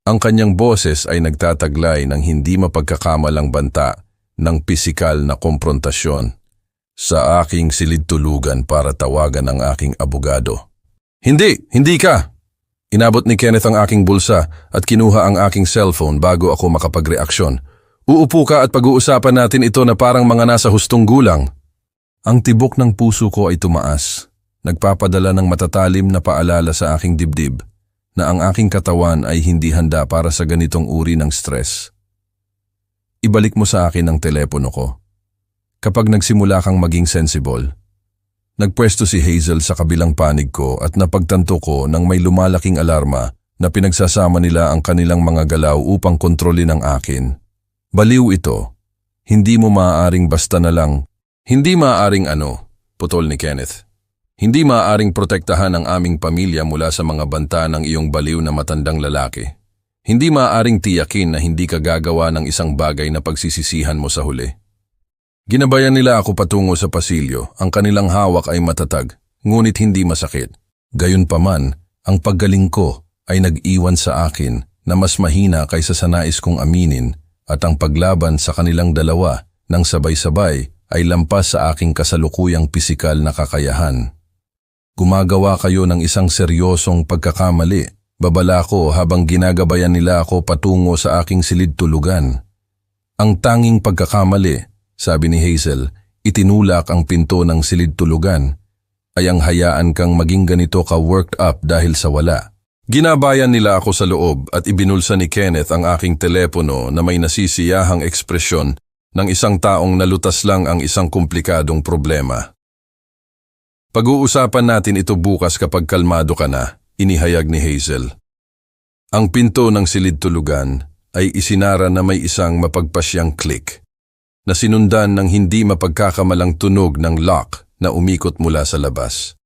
S1: Ang kanyang boses ay nagtataglay ng hindi mapagkakamalang banta ng pisikal na komprontasyon. Sa aking silid-tulugan para tawagan ang aking abogado. Hindi ka! Inabot ni Kenneth ang aking bulsa at kinuha ang aking cellphone bago ako makapagreaksyon. Uupo ka at pag-uusapan natin ito na parang mga nasa hustong gulang. Ang tibok ng puso ko ay tumaas. Nagpapadala ng matatalim na paalala sa aking dibdib na ang aking katawan ay hindi handa para sa ganitong uri ng stress. Ibalik mo sa akin ang telepono ko. Kapag nagsimula kang maging sensible, nagpwesto si Hazel sa kabilang panig ko at napagtanto ko nang may lumalaking alarma na pinagsasama nila ang kanilang mga galaw upang kontrolin ang akin. Baliw ito. Hindi mo maaaring basta na lang. Hindi maaaring putol ni Kenneth. Hindi maaaring protektahan ang aming pamilya mula sa mga banta ng iyong baliw na matandang lalaki. Hindi maaaring tiyakin na hindi ka gagawa ng isang bagay na pagsisisihan mo sa huli. Ginabayan nila ako patungo sa pasilyo. Ang kanilang hawak ay matatag, ngunit hindi masakit. Gayunpaman, ang paggaling ko ay nag-iwan sa akin na mas mahina kaysa sa nais kong aminin at ang paglaban sa kanilang dalawa ng sabay-sabay ay lampas sa aking kasalukuyang pisikal na kakayahan. Gumagawa kayo ng isang seryosong pagkakamali, babala ko habang ginagabayan nila ako patungo sa aking silid-tulugan. Ang tanging pagkakamali, sabi ni Hazel, itinulak ang pinto ng silid-tulugan, ay ang hayaan kang maging ganito ka-worked up dahil sa wala. Ginabayan nila ako sa loob at ibinulsa ni Kenneth ang aking telepono na may nasisiyahang ekspresyon ng isang taong nalutas lang ang isang komplikadong problema. Pag-uusapan natin ito bukas kapag kalmado ka na, inihayag ni Hazel. Ang pinto ng silid tulugan ay isinara na may isang mapagpasyang click na sinundan ng hindi mapagkakamalang tunog ng lock na umikot mula sa labas.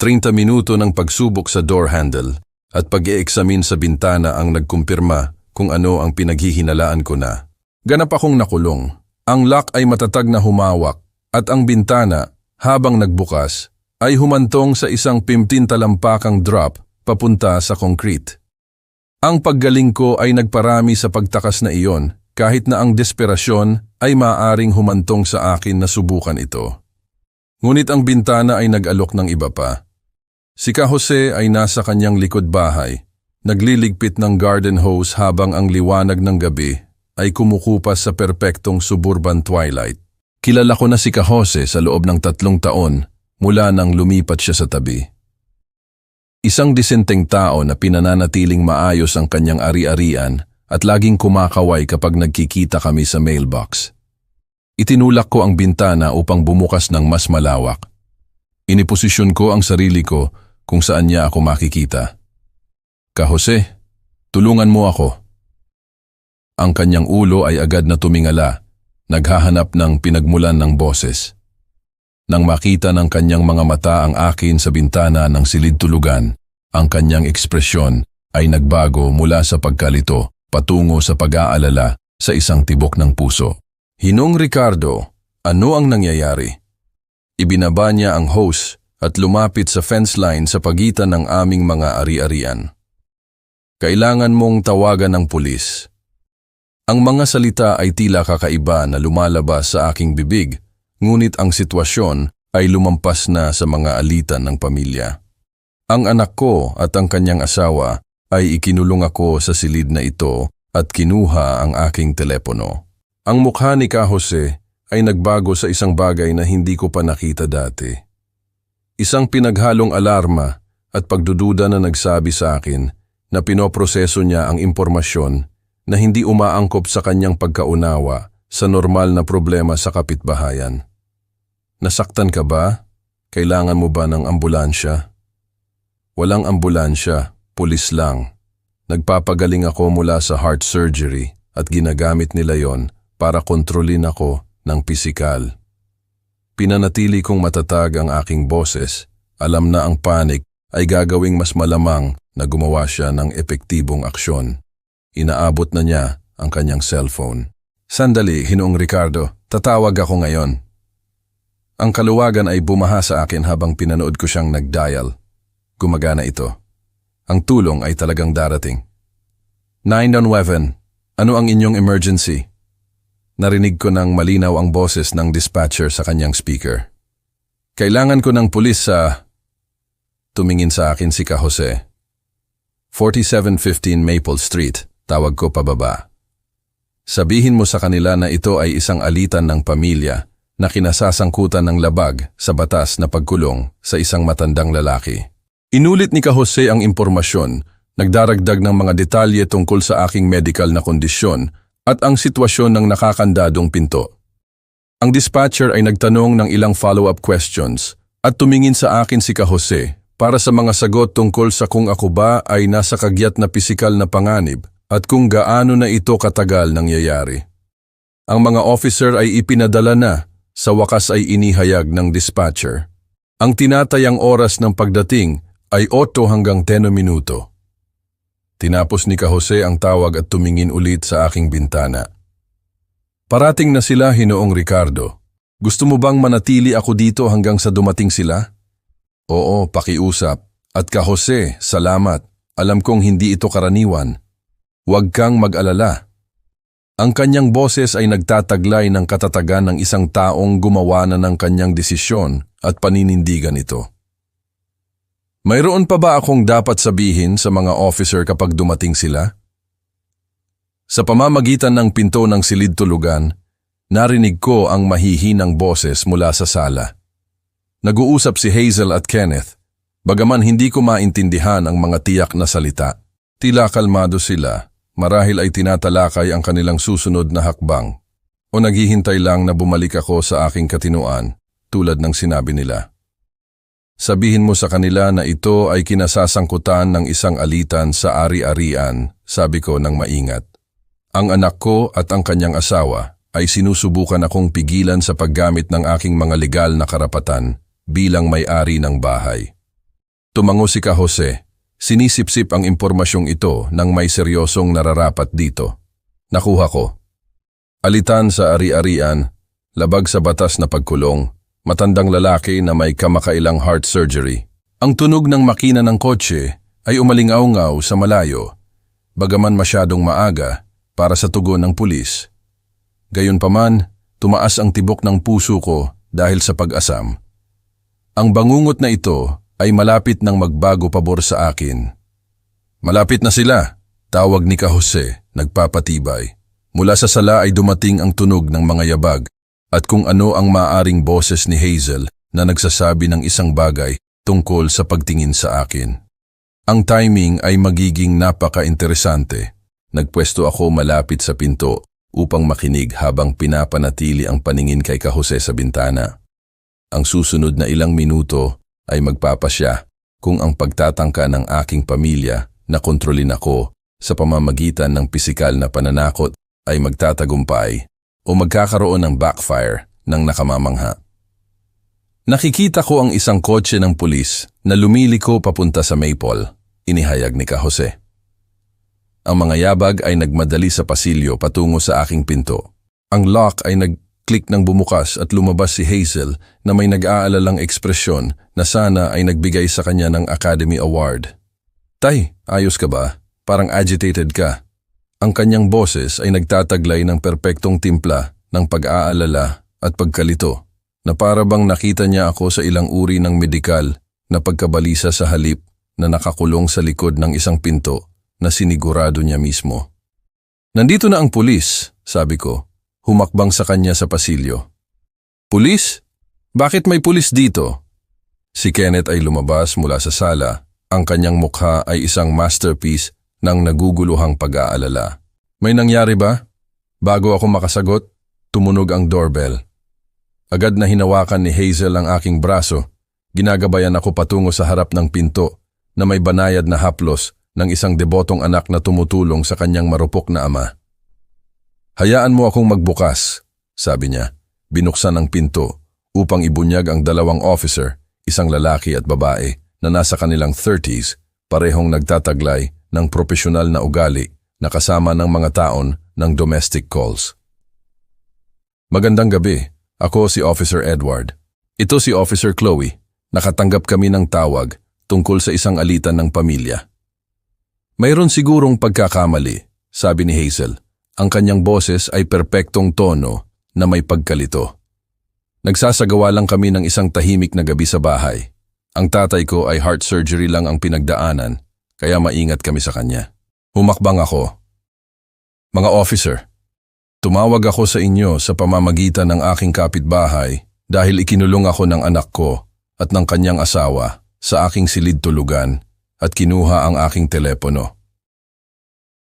S1: 30 minuto ng pagsubok sa door handle at pag-i-examine sa bintana ang nagkumpirma kung ano ang pinaghihinalaan ko na. Ganap akong nakulong. Ang lock ay matatag na humawak at ang bintana, habang nagbukas, ay humantong sa isang 15 talampakang drop papunta sa concrete. Ang paggaling ko ay nagparami sa pagtakas na iyon kahit na ang desperasyon ay maaaring humantong sa akin na subukan ito. Ngunit ang bintana ay nag-alok ng iba pa. Si Ka Jose ay nasa kanyang likod bahay, nagliligpit ng garden hose habang ang liwanag ng gabi ay kumukupas sa perpektong suburban twilight. Kilala ko na si Ka Jose sa loob ng 3 taon mula nang lumipat siya sa tabi. Isang disenteng tao na pinananatiling maayos ang kanyang ari-arian at laging kumakaway kapag nagkikita kami sa mailbox. Itinulak ko ang bintana upang bumukas ng mas malawak. Iniposisyon ko ang sarili ko kung saan niya ako makikita. Ka Jose, tulungan mo ako. Ang kanyang ulo ay agad na tumingala, naghahanap ng pinagmulan ng boses. Nang makita ng kanyang mga mata ang akin sa bintana ng silid tulugan, ang kanyang ekspresyon ay nagbago mula sa pagkalito patungo sa pag-aalala sa isang tibok ng puso. Hinong Ricardo, ano ang nangyayari? Ibinaba niya ang hose at lumapit sa fence line sa pagitan ng aming mga ari-arian. Kailangan mong tawagan ng pulis. Ang mga salita ay tila kakaiba na lumalabas sa aking bibig, ngunit ang sitwasyon ay lumampas na sa mga alitan ng pamilya. Ang anak ko at ang kanyang asawa ay ikinulong ako sa silid na ito at kinuha ang aking telepono. Ang mukha ni Ka Jose ay nagbago sa isang bagay na hindi ko pa nakita dati. Isang pinaghalong alarma at pagdududa na nagsabi sa akin na pinoproseso niya ang impormasyon na hindi umaangkop sa kanyang pagkaunawa sa normal na problema sa kapitbahayan. Nasaktan ka ba? Kailangan mo ba ng ambulansya? Walang ambulansya, pulis lang. Nagpapagaling ako mula sa heart surgery at ginagamit nila yon para kontrolin ako ng pisikal. Pinanatili kong matatag ang aking boses. Alam na ang panic ay gagawing mas malamang na gumawa siya ng epektibong aksyon. Inaabot na niya ang kanyang cellphone. Sandali, Hinoong Ricardo, tatawag ako ngayon. Ang kaluwagan ay bumaha sa akin habang pinanood ko siyang nag-dial. Gumagana ito. Ang tulong ay talagang darating. 911, ano ang inyong emergency? Narinig ko ng malinaw ang boses ng dispatcher sa kanyang speaker. Kailangan ko ng pulis sa... Tumingin sa akin si Ka Jose. 4715 Maple Street, tawag ko pababa. Sabihin mo sa kanila na ito ay isang alitan ng pamilya na kinasasangkutan ng labag sa batas na pagkulong sa isang matandang lalaki. Inulit ni Ka Jose ang impormasyon, nagdaragdag ng mga detalye tungkol sa aking medical na kondisyon at ang sitwasyon ng nakakandadong pinto. Ang dispatcher ay nagtanong ng ilang follow-up questions at tumingin sa akin si Ka Jose para sa mga sagot tungkol sa kung ako ba ay nasa kagyat na pisikal na panganib at kung gaano na ito katagal nangyayari. Ang mga officer ay ipinadala na, sa wakas ay inihayag ng dispatcher. Ang tinatayang oras ng pagdating ay 8 hanggang 10 minuto. Tinapos ni Ka Jose ang tawag at tumingin ulit sa aking bintana. Parating na sila, Hinoong Ricardo. Gusto mo bang manatili ako dito hanggang sa dumating sila? Oo, pakiusap. At Ka Jose, salamat. Alam kong hindi ito karaniwan. Huwag kang mag-alala. Ang kanyang boses ay nagtataglay ng katatagan ng isang taong gumawa na ng kanyang desisyon at paninindigan ito. Mayroon pa ba akong dapat sabihin sa mga officer kapag dumating sila? Sa pamamagitan ng pinto ng silid tulugan, narinig ko ang mahihinang boses mula sa sala. Nag-uusap si Hazel at Kenneth, bagaman hindi ko maintindihan ang mga tiyak na salita. Tila kalmado sila, marahil ay tinatalakay ang kanilang susunod na hakbang. O naghihintay lang na bumalik ako sa aking katinuan tulad ng sinabi nila? Sabihin mo sa kanila na ito ay kinasasangkutan ng isang alitan sa ari-arian, sabi ko ng maingat. Ang anak ko at ang kanyang asawa ay sinusubukan akong pigilan sa paggamit ng aking mga legal na karapatan bilang may-ari ng bahay. Tumango si Ka Jose, sinisipsip ang impormasyong ito ng may seryosong nararapat dito. Nakuha ko. Alitan sa ari-arian, labag sa batas na pagkulong, matandang lalaki na may kamakailang heart surgery. Ang tunog ng makina ng kotse ay umalingaw-ngaw sa malayo, bagaman masyadong maaga para sa tugon ng pulis. Gayunpaman, tumaas ang tibok ng puso ko dahil sa pag-asam. Ang bangungot na ito ay malapit nang magbago pabor sa akin. Malapit na sila, tawag ni Ka Jose, nagpapatibay. Mula sa sala ay dumating ang tunog ng mga yabag at kung ano ang maaring boses ni Hazel na nagsasabi ng isang bagay tungkol sa pagtingin sa akin. Ang timing ay magiging napaka-interesante. Nagpwesto ako malapit sa pinto upang makinig habang pinapanatili ang paningin kay Ka Jose sa bintana. Ang susunod na ilang minuto ay magpapasya kung ang pagtatangka ng aking pamilya na kontrolin ako sa pamamagitan ng pisikal na pananakot ay magtatagumpay o magkakaroon ng backfire ng nakamamangha. Nakikita ko ang isang kotse ng pulis na lumiliko papunta sa Maple, inihayag ni Ka Jose. Ang mga yabag ay nagmadali sa pasilyo patungo sa aking pinto. Ang lock ay nag-click ng bumukas at lumabas si Hazel na may nag-aalalang ekspresyon na sana ay nagbigay sa kanya ng Academy Award. Tay, ayos ka ba? Parang agitated ka. Ang kanyang boses ay nagtataglay ng perpektong timpla ng pag-aalala at pagkalito, na para bang nakita niya ako sa ilang uri ng medikal na pagkabalisa sa halip na nakakulong sa likod ng isang pinto na sinigurado niya mismo. Nandito na ang pulis, sabi ko, humakbang sa kanya sa pasilyo. Pulis? Bakit may pulis dito? Si Kenneth ay lumabas mula sa sala. Ang kanyang mukha ay isang masterpiece ng naguguluhang pag-aalala. May nangyari ba? Bago ako makasagot, tumunog ang doorbell. Agad na hinawakan ni Hazel ang aking braso. Ginagabayan ako patungo sa harap ng pinto na may banayad na haplos ng isang debotong anak na tumutulong sa kanyang marupok na ama. Hayaan mo akong magbukas, sabi niya. Binuksan ang pinto upang ibunyag ang dalawang officer, isang lalaki at babae na nasa kanilang 30s, parehong nagtataglay ng propesyonal na ugali na kasama ng mga taon ng domestic calls. Magandang gabi, ako si Officer Edward. Ito si Officer Chloe. Nakatanggap kami ng tawag tungkol sa isang alitan ng pamilya. Mayroon sigurong pagkakamali, sabi ni Hazel. Ang kanyang boses ay perpektong tono na may pagkalito. Nagsasagawa lang kami ng isang tahimik na gabi sa bahay. Ang tatay ko ay heart surgery lang ang pinagdaanan, kaya maingat kami sa kanya. Humakbang ako. Mga officer, tumawag ako sa inyo sa pamamagitan ng aking kapitbahay dahil ikinulong ako ng anak ko at ng kanyang asawa sa aking silid tulugan at kinuha ang aking telepono.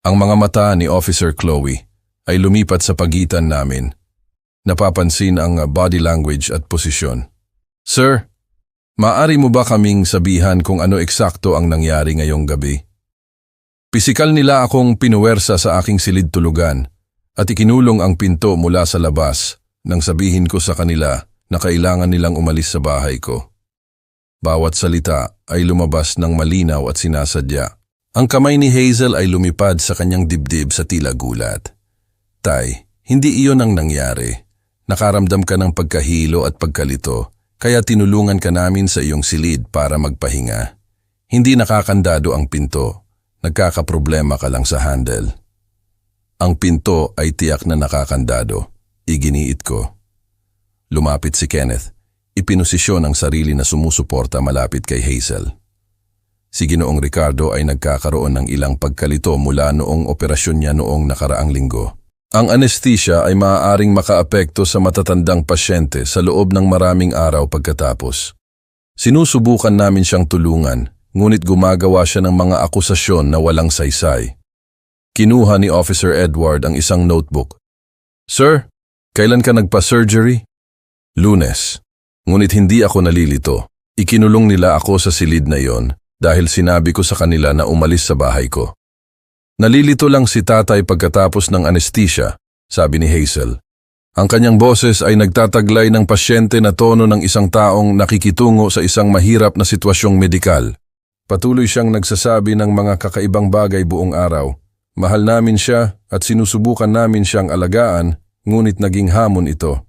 S1: Ang mga mata ni Officer Chloe ay lumipat sa pagitan namin. Napapansin ang body language at posisyon. Sir, maaari mo ba kaming sabihan kung ano eksakto ang nangyari ngayong gabi? Pisikal nila akong pinuwersa sa aking silid tulugan at ikinulong ang pinto mula sa labas nang sabihin ko sa kanila na kailangan nilang umalis sa bahay ko. Bawat salita ay lumabas ng malinaw at sinasadya. Ang kamay ni Hazel ay lumipad sa kanyang dibdib sa tila gulat. Tay, hindi iyon ang nangyari. Nakaramdam ka ng pagkahilo at pagkalito, kaya tinulungan ka namin sa iyong silid para magpahinga. Hindi nakakandado ang pinto. Nagkakaproblema ka lang sa handle. Ang pinto ay tiyak na nakakandado. Iginiit ko. Lumapit si Kenneth. Ipinosisyon ang sarili na sumusuporta malapit kay Hazel. Si Ginoong Ricardo ay nagkakaroon ng ilang pagkalito mula noong operasyon niya noong nakaraang linggo. Ang anesthesia ay maaaring makaapekto sa matatandang pasyente sa loob ng maraming araw pagkatapos. Sinusubukan namin siyang tulungan, ngunit gumagawa siya ng mga akusasyon na walang saysay. Kinuha ni Officer Edward ang isang notebook. Sir, Kailan ka nagpa-surgery? Lunes. Ngunit hindi ako nalilito. Ikinulong nila ako sa silid na iyon dahil sinabi ko sa kanila na umalis sa bahay ko. Nalilito lang si tatay pagkatapos ng anesthesia, sabi ni Hazel. Ang kanyang boses ay nagtataglay ng pasyente na tono ng isang taong nakikitungo sa isang mahirap na sitwasyong medikal. Patuloy siyang nagsasabi ng mga kakaibang bagay buong araw. Mahal namin siya at sinusubukan namin siyang alagaan, ngunit naging hamon ito.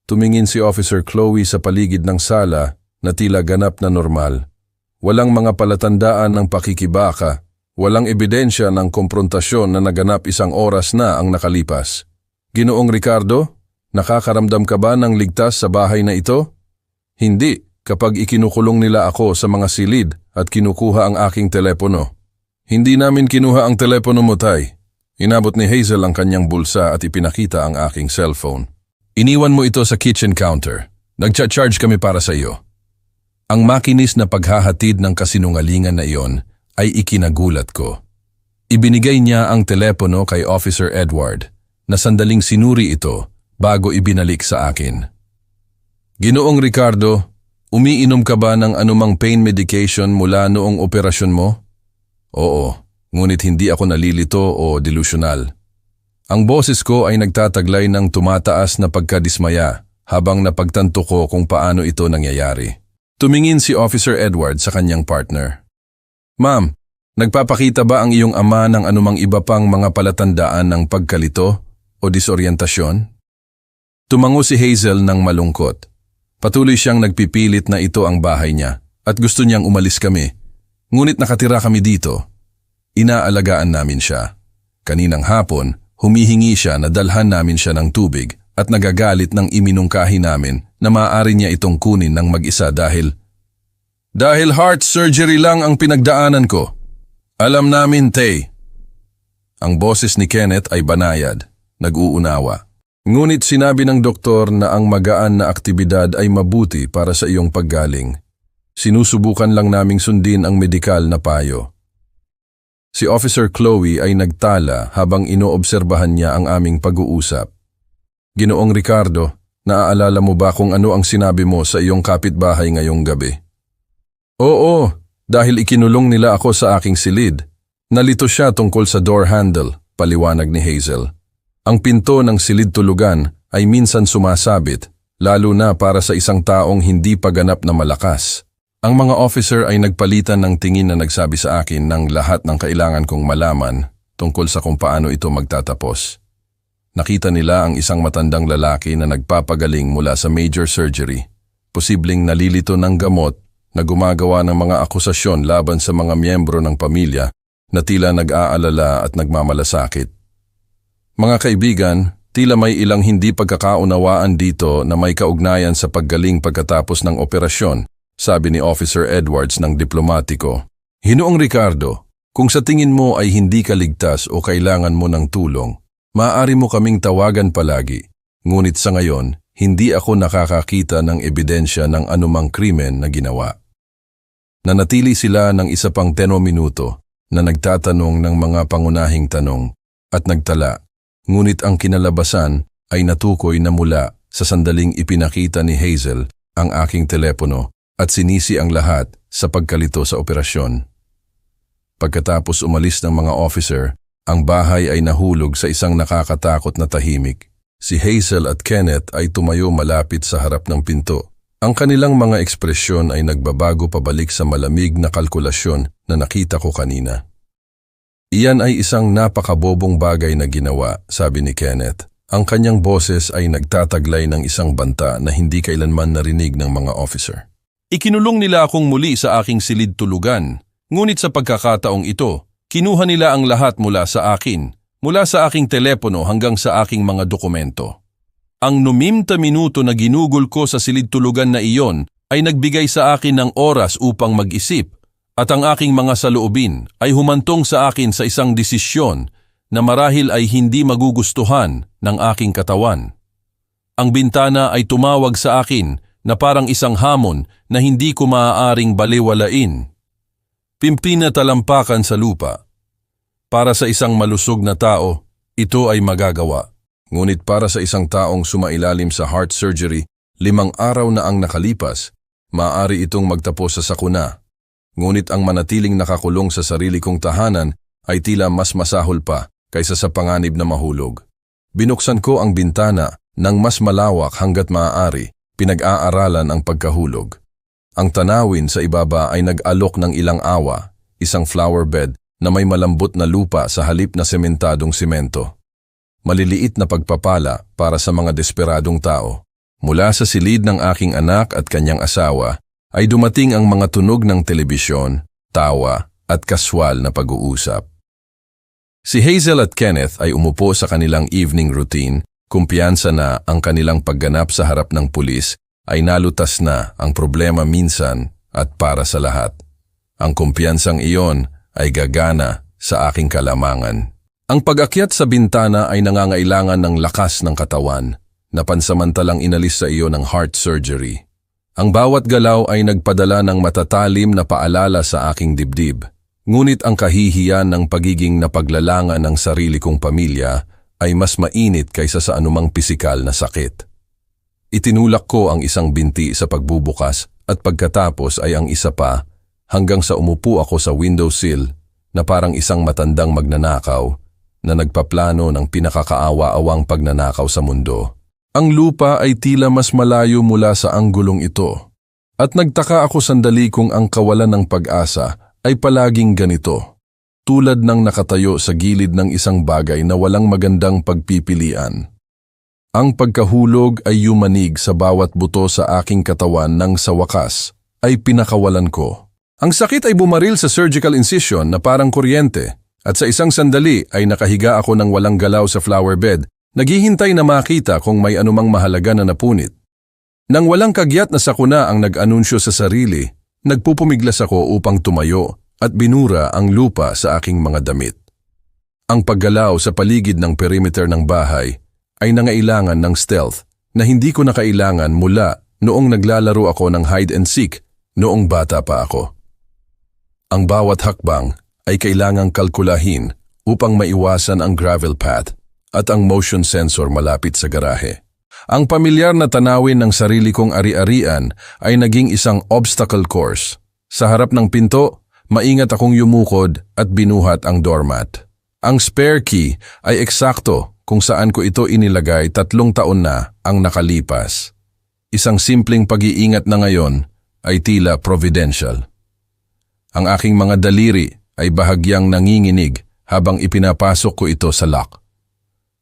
S1: Tumingin si Officer Chloe sa paligid ng sala na tila ganap na normal. Walang mga palatandaan ng pakikibaka, walang ebidensya ng komprontasyon na naganap isang oras na ang nakalipas. Ginoong Ricardo, nakakaramdam ka ba ng ligtas sa bahay na ito? Hindi, kapag ikinukulong nila ako sa mga silid at kinukuha ang aking telepono. Hindi namin kinuha ang telepono mo, Tay. Inabot ni Hazel ang kanyang bulsa at ipinakita ang aking cellphone. Iniwan mo ito sa kitchen counter. Nagcha-charge kami para sa iyo. Ang makinis na paghahatid ng kasinungalingan na iyon ay ikinagulat ko. Ibinigay niya ang telepono kay Officer Edward na sandaling sinuri ito bago ibinalik sa akin. Ginoong Ricardo, umiinom ka ba ng anumang pain medication mula noong operasyon mo? Oo, ngunit hindi ako nalilito o delusional. Ang boses ko ay nagtataglay ng tumataas na pagkadismaya habang napagtanto ko kung paano ito nangyayari. Tumingin si Officer Edward sa kanyang partner. Ma'am, nagpapakita ba ang iyong ama ng anumang iba pang mga palatandaan ng pagkalito o disoryentasyon? Tumango si Hazel ng malungkot. Patuloy siyang nagpipilit na ito ang bahay niya at gusto niyang umalis kami. Ngunit nakatira kami dito. Inaalagaan namin siya. Kaninang hapon, humihingi siya na dalhan namin siya ng tubig at nagagalit ng iminungkahi namin na maaari niya itong kunin ng mag-isa dahil heart surgery lang ang pinagdaanan ko. Alam namin, Tay. Ang boses ni Kenneth ay banayad, nag-uunawa. Ngunit sinabi ng doktor na ang magaan na aktibidad ay mabuti para sa iyong paggaling. Sinusubukan lang naming sundin ang medikal na payo. Si Officer Chloe ay nagtala habang inoobserbahan niya ang aming pag-uusap. Ginoong Ricardo, naaalala mo ba kung ano ang sinabi mo sa iyong kapitbahay ngayong gabi? Oo, dahil ikinulong nila ako sa aking silid. Nalito siya tungkol sa door handle, paliwanag ni Hazel. Ang pinto ng silid tulugan ay minsan sumasabit, lalo na para sa isang taong hindi pa ganap na malakas. Ang mga officer ay nagpalitan ng tingin na nagsabi sa akin ng lahat ng kailangan kong malaman tungkol sa kung paano ito magtatapos. Nakita nila ang isang matandang lalaki na nagpapagaling mula sa major surgery, posibleng nalilito ng gamot na gumagawa ng mga akusasyon laban sa mga miyembro ng pamilya na tila nag-aalala at nagmamalasakit. Mga kaibigan, tila may ilang hindi pagkakaunawaan dito na may kaugnayan sa paggaling pagkatapos ng operasyon, sabi ni Officer Edwards ng diplomatiko. Ginoong Ricardo, kung sa tingin mo ay hindi ka ligtas o kailangan mo ng tulong, maaari mo kaming tawagan palagi. Ngunit sa ngayon, hindi ako nakakakita ng ebidensya ng anumang krimen na ginawa. Nanatili sila ng isa pang 10 minuto na nagtatanong ng mga pangunahing tanong at nagtala. Ngunit ang kinalabasan ay natukoy na mula sa sandaling ipinakita ni Hazel ang aking telepono at sinisi ang lahat sa pagkalito sa operasyon. Pagkatapos umalis ng mga officer, ang bahay ay nahulog sa isang nakakatakot na tahimik. Si Hazel at Kenneth ay tumayo malapit sa harap ng pinto. Ang kanilang mga ekspresyon ay nagbabago pabalik sa malamig na kalkulasyon na nakita ko kanina. Iyan ay isang napakabobong bagay na ginawa, sabi ni Kenneth. Ang kanyang boses ay nagtataglay ng isang banta na hindi kailanman narinig ng mga officer. Ikinulong nila akong muli sa aking silid tulugan, ngunit sa pagkakataong ito, kinuha nila ang lahat mula sa akin, mula sa aking telepono hanggang sa aking mga dokumento. Ang 90 minuto na ginugol ko sa silid tulugan na iyon ay nagbigay sa akin ng oras upang mag-isip, at ang aking mga saloobin ay humantong sa akin sa isang desisyon na marahil ay hindi magugustuhan ng aking katawan. Ang bintana ay tumawag sa akin na parang isang hamon na hindi ko maaaring baliwalain. Pimpina talampakan sa lupa. Para sa isang malusog na tao, ito ay magagawa. Ngunit para sa isang taong sumailalim sa heart surgery, 5 araw na ang nakalipas, maaari itong magtapos sa sakuna. Ngunit ang manatiling nakakulong sa sarili kong tahanan ay tila mas masahol pa kaysa sa panganib na mahulog. Binuksan ko ang bintana ng mas malawak hanggat maaari, pinag-aaralan ang pagkahulog. Ang tanawin sa ibaba ay nag-alok ng ilang awa, isang flower bed na may malambot na lupa sa halip na sementadong simento. Maliliit na pagpapala para sa mga desperadong tao. Mula sa silid ng aking anak at kanyang asawa ay dumating ang mga tunog ng telebisyon, tawa at kaswal na pag-uusap. Si Hazel at Kenneth ay umupo sa kanilang evening routine, kumpiyansa na ang kanilang pagganap sa harap ng pulis ay nalutas na ang problema minsan at para sa lahat. Ang kumpiyansang iyon ay gagana sa aking kalamangan. Ang pag-akyat sa bintana ay nangangailangan ng lakas ng katawan na pansamantalang inalis sa iyo ng heart surgery. Ang bawat galaw ay nagpadala ng matatalim na paalala sa aking dibdib. Ngunit ang kahihiyan ng pagiging napaglalangan ng sarili kong pamilya ay mas mainit kaysa sa anumang pisikal na sakit. Itinulak ko ang isang binti sa pagbubukas at pagkatapos ay ang isa pa hanggang sa umupo ako sa windowsill na parang isang matandang magnanakaw na nagpaplano ng pinakakaawa-awang pagnanakaw sa mundo. Ang lupa ay tila mas malayo mula sa anggulong ito. At nagtaka ako sandali kung ang kawalan ng pag-asa ay palaging ganito. Tulad ng nakatayo sa gilid ng isang bagay na walang magandang pagpipilian. Ang pagkahulog ay yumanig sa bawat buto sa aking katawan nang sa wakas ay pinakawalan ko. Ang sakit ay bumaril sa surgical incision na parang kuryente. At sa isang sandali ay nakahiga ako ng walang galaw sa flower bed, naghihintay na makita kung may anumang mahalaga na napunit. Nang walang kagyat na sakuna ang nag-anunsyo sa sarili, nagpupumiglas ako upang tumayo at binura ang lupa sa aking mga damit. Ang paggalaw sa paligid ng perimeter ng bahay ay nangailangan ng stealth na hindi ko na kailangan mula noong naglalaro ako ng hide and seek noong bata pa ako. Ang bawat hakbang ay kailangang kalkulahin upang maiwasan ang gravel path at ang motion sensor malapit sa garahe. Ang pamilyar na tanawin ng sarili kong ari-arian ay naging isang obstacle course. Sa harap ng pinto, maingat akong yumukod at binuhat ang doormat. Ang spare key ay eksakto kung saan ko ito inilagay 3 taon na ang nakalipas. Isang simpleng pag-iingat na ngayon ay tila providential. Ang aking mga daliri ay bahagyang nanginginig habang ipinapasok ko ito sa lock.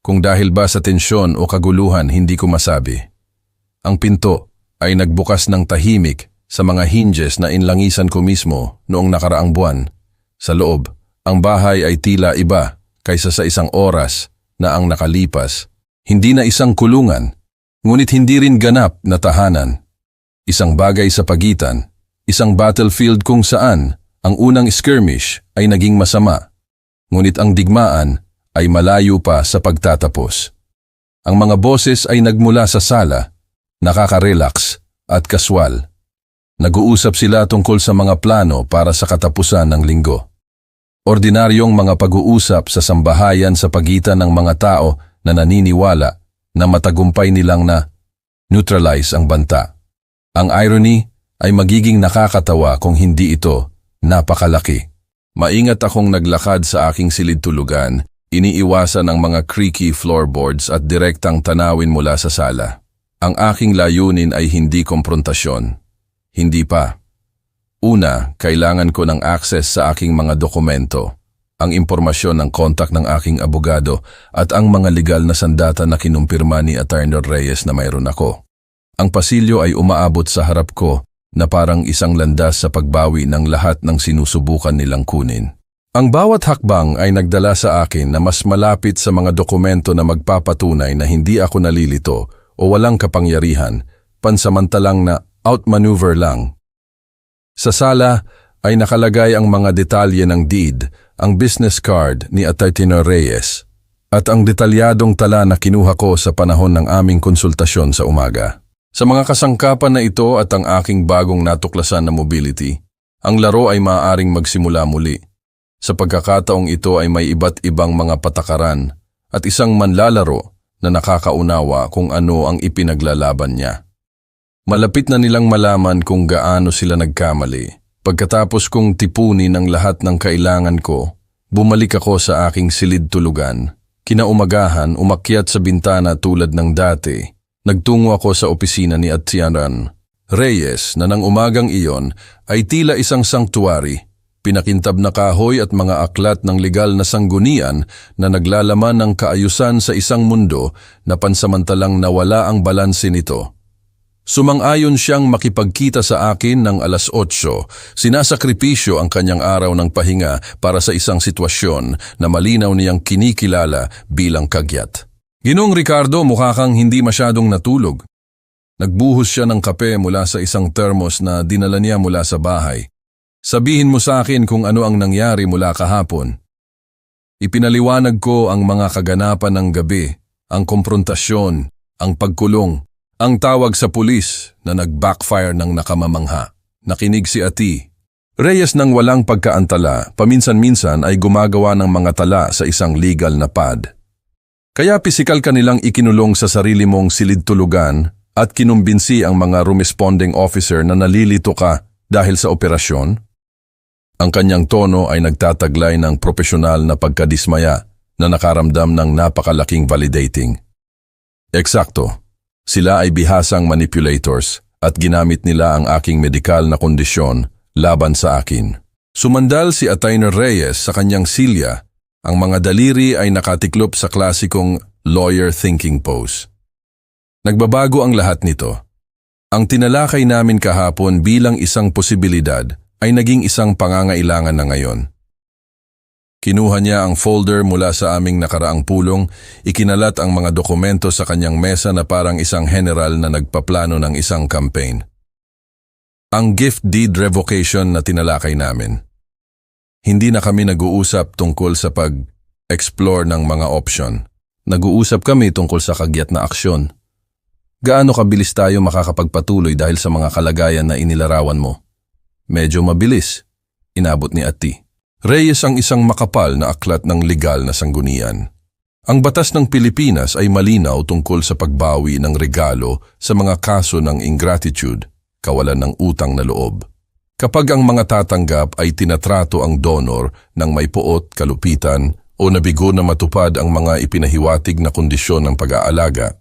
S1: Kung dahil ba sa tensyon o kaguluhan hindi ko masabi. Ang pinto ay nagbukas ng tahimik sa mga hinges na inlangisan ko mismo noong nakaraang buwan. Sa loob, ang bahay ay tila iba kaysa sa isang oras na ang nakalipas. Hindi na isang kulungan, ngunit hindi rin ganap na tahanan. Isang bagay sa pagitan, isang battlefield kung saan ang unang skirmish ay naging masama, ngunit ang digmaan ay malayo pa sa pagtatapos. Ang mga boses ay nagmula sa sala, nakaka-relax at kaswal. Nag-uusap sila tungkol sa mga plano para sa katapusan ng linggo. Ordinaryong mga pag-uusap sa sambahayan sa pagitan ng mga tao na naniniwala na matagumpay nilang na neutralize ang banta. Ang irony ay magiging nakakatawa kung hindi ito napakalaki. Maingat akong naglakad sa aking silid-tulugan, iniiwasan ang mga creaky floorboards at direktang tanawin mula sa sala. Ang aking layunin ay hindi komprontasyon. Hindi pa. Una, kailangan ko ng access sa aking mga dokumento, ang impormasyon ng kontak ng aking abogado at ang mga legal na sandata na kinumpirma ni Attorney Reyes na mayroon ako. Ang pasilyo ay umaabot sa harap ko na parang isang landas sa pagbawi ng lahat ng sinusubukan nilang kunin. Ang bawat hakbang ay nagdala sa akin na mas malapit sa mga dokumento na magpapatunay na hindi ako nalilito o walang kapangyarihan, pansamantalang na outmaneuver lang. Sa sala ay nakalagay ang mga detalye ng deed, ang business card ni Attorney Reyes, at ang detalyadong tala na kinuha ko sa panahon ng aming konsultasyon sa umaga. Sa mga kasangkapan na ito at ang aking bagong natuklasan na mobility, ang laro ay maaaring magsimula muli. Sa pagkakataong ito ay may iba't ibang mga patakaran at isang manlalaro na nakakaunawa kung ano ang ipinaglalaban niya. Malapit na nilang malaman kung gaano sila nagkamali. Pagkatapos kong tipunin ang lahat ng kailangan ko, bumalik ako sa aking silid tulugan. Kinaumagahan, umakyat sa bintana tulad ng dati. Nagtungo ako sa opisina ni Atianan Reyes na nang umagang iyon ay tila isang sanktuary. Pinakintab na kahoy at mga aklat ng legal na sanggunian na naglalaman ng kaayusan sa isang mundo na pansamantalang nawala ang balanse nito. Sumang-ayon siyang makipagkita sa akin ng alas 8, sinasakripisyo ang kanyang araw ng pahinga para sa isang sitwasyon na malinaw niyang kinikilala bilang kagyat. Ginoong Ricardo, mukha kang hindi masyadong natulog. Nagbuhos siya ng kape mula sa isang thermos na dinala niya mula sa bahay. Sabihin mo sa akin kung ano ang nangyari mula kahapon. Ipinaliwanag ko ang mga kaganapan ng gabi, ang komprontasyon, ang pagkulong, ang tawag sa pulis na nag-backfire ng nakamamangha. Nakinig si Ati. Reyes nang walang pagkaantala, paminsan-minsan ay gumagawa ng mga tala sa isang legal na pad. Kaya pisikal kanilang ikinulong sa sarili mong silid tulugan at kinumbinsi ang mga responding officer na nalilito ka dahil sa operasyon? Ang kanyang tono ay nagtataglay ng propesyonal na pagkadismaya na nakaramdam ng napakalaking validating. Eksakto. Sila ay bihasang manipulators at ginamit nila ang aking medikal na kondisyon laban sa akin. Sumandal si Attorney Reyes sa kanyang silya, ang mga daliri ay nakatiklop sa klasikong lawyer thinking pose. Nagbabago ang lahat nito. Ang tinalakay namin kahapon bilang isang posibilidad ay naging isang pangangailangan na ngayon. Kinuha niya ang folder mula sa aming nakaraang pulong, ikinalat ang mga dokumento sa kanyang mesa na parang isang general na nagpaplano ng isang campaign. Ang gift deed revocation na tinalakay namin. Hindi na kami nag-uusap tungkol sa pag-explore ng mga option. Nag-uusap kami tungkol sa kagyat na aksyon. Gaano kabilis tayo makakapagpatuloy dahil sa mga kalagayan na inilarawan mo? Medyo mabilis, inabot ni Ati. Reyes ang isang makapal na aklat ng legal na sanggunian. Ang batas ng Pilipinas ay malinaw tungkol sa pagbawi ng regalo sa mga kaso ng ingratitude, kawalan ng utang na loob. Kapag ang mga tatanggap ay tinatrato ang donor ng may puot, kalupitan o nabigo na matupad ang mga ipinahiwatig na kondisyon ng pag-aalaga,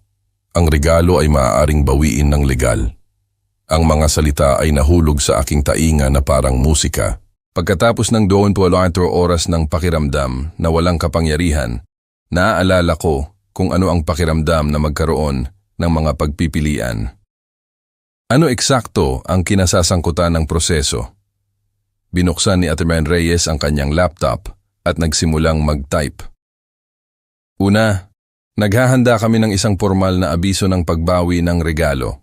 S1: ang regalo ay maaaring bawiin ng legal. Ang mga salita ay nahulog sa aking tainga na parang musika. Pagkatapos ng 24 oras ng pakiramdam na walang kapangyarihan, naaalala ko kung ano ang pakiramdam na magkaroon ng mga pagpipilian. Ano eksakto ang kinasasangkutan ng proseso? Binuksan ni Attorney Reyes ang kanyang laptop at nagsimulang mag-type. Una, naghahanda kami ng isang formal na abiso ng pagbawi ng regalo.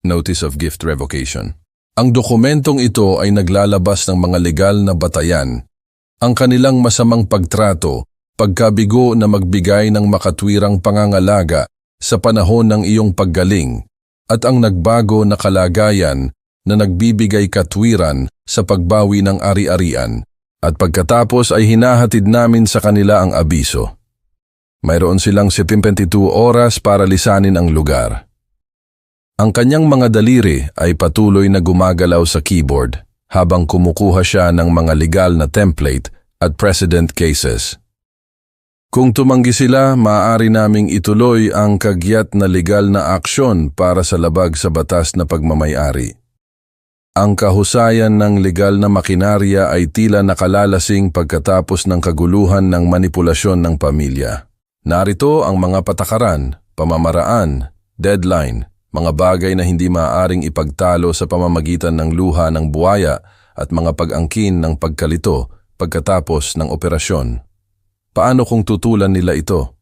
S1: Notice of Gift Revocation. Ang dokumentong ito ay naglalabas ng mga legal na batayan, ang kanilang masamang pagtrato, pagkabigo na magbigay ng makatwirang pangangalaga sa panahon ng iyong paggaling, at ang nagbago na kalagayan na nagbibigay katwiran sa pagbawi ng ari-arian, at pagkatapos ay hinahatid namin sa kanila ang abiso. Mayroon silang 72 oras para lisanin ang lugar. Ang kanyang mga daliri ay patuloy na gumagalaw sa keyboard habang kumukuha siya ng mga legal na template at precedent cases. Kung tumanggi sila, maaari naming ituloy ang kagyat na legal na aksyon para sa labag sa batas na pagmamayari. Ang kahusayan ng legal na makinarya ay tila nakalalasing pagkatapos ng kaguluhan ng manipulasyon ng pamilya. Narito ang mga patakaran, pamamaraan, deadline, mga bagay na hindi maaaring ipagtalo sa pamamagitan ng luha ng buwaya at mga pag-angkin ng pagkalito pagkatapos ng operasyon. Paano kung tutulan nila ito?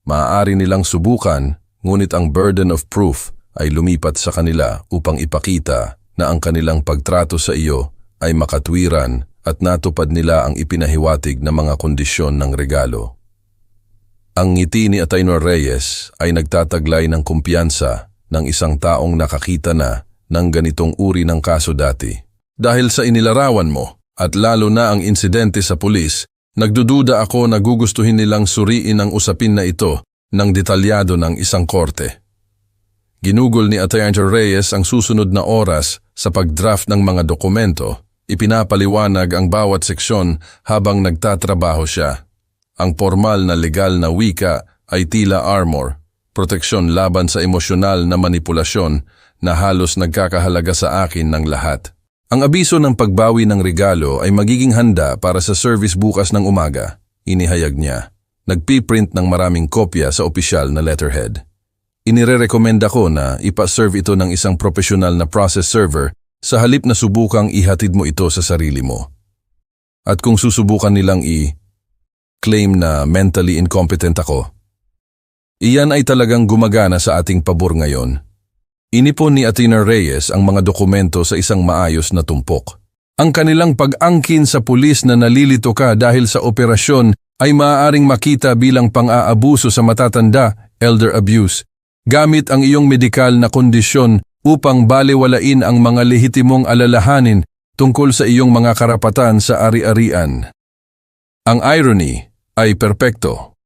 S1: Maaari nilang subukan, ngunit ang burden of proof ay lumipat sa kanila upang ipakita na ang kanilang pagtrato sa iyo ay makatwiran at natupad nila ang ipinahiwatig na mga kondisyon ng regalo. Ang ngiti ni Attorney Reyes ay nagtataglay ng kumpiyansa ng isang taong nakakita na ng ganitong uri ng kaso dati. Dahil sa inilarawan mo at lalo na ang insidente sa pulis, nagdududa ako na gugustuhin nilang suriin ang usapin na ito ng detalyado ng isang korte. Ginugol ni Atty. Reyes ang susunod na oras sa pagdraft ng mga dokumento. Ipinapaliwanag ang bawat seksyon habang nagtatrabaho siya. Ang formal na legal na wika ay tila armor, proteksyon laban sa emosyonal na manipulasyon na halos nagkakahalaga sa akin ng lahat. Ang abiso ng pagbawi ng regalo ay magiging handa para sa service bukas ng umaga, inihayag niya. Nagpiprint ng maraming kopya sa opisyal na letterhead. Inirerekomenda ko na ipa-serve ito ng isang profesional na process server sa halip na subukang ihatid mo ito sa sarili mo. At kung susubukan nilang i-claim na mentally incompetent ako, iyan ay talagang gumagana sa ating pabor ngayon. Inipon ni Atty. Reyes ang mga dokumento sa isang maayos na tumpok. Ang kanilang pag-angkin sa pulis na nalilito ka dahil sa operasyon ay maaaring makita bilang pang-aabuso sa matatanda, elder abuse, gamit ang iyong medikal na kondisyon upang balewalain ang mga lehitimong alalahanin tungkol sa iyong mga karapatan sa ari-arian. Ang irony ay perpekto.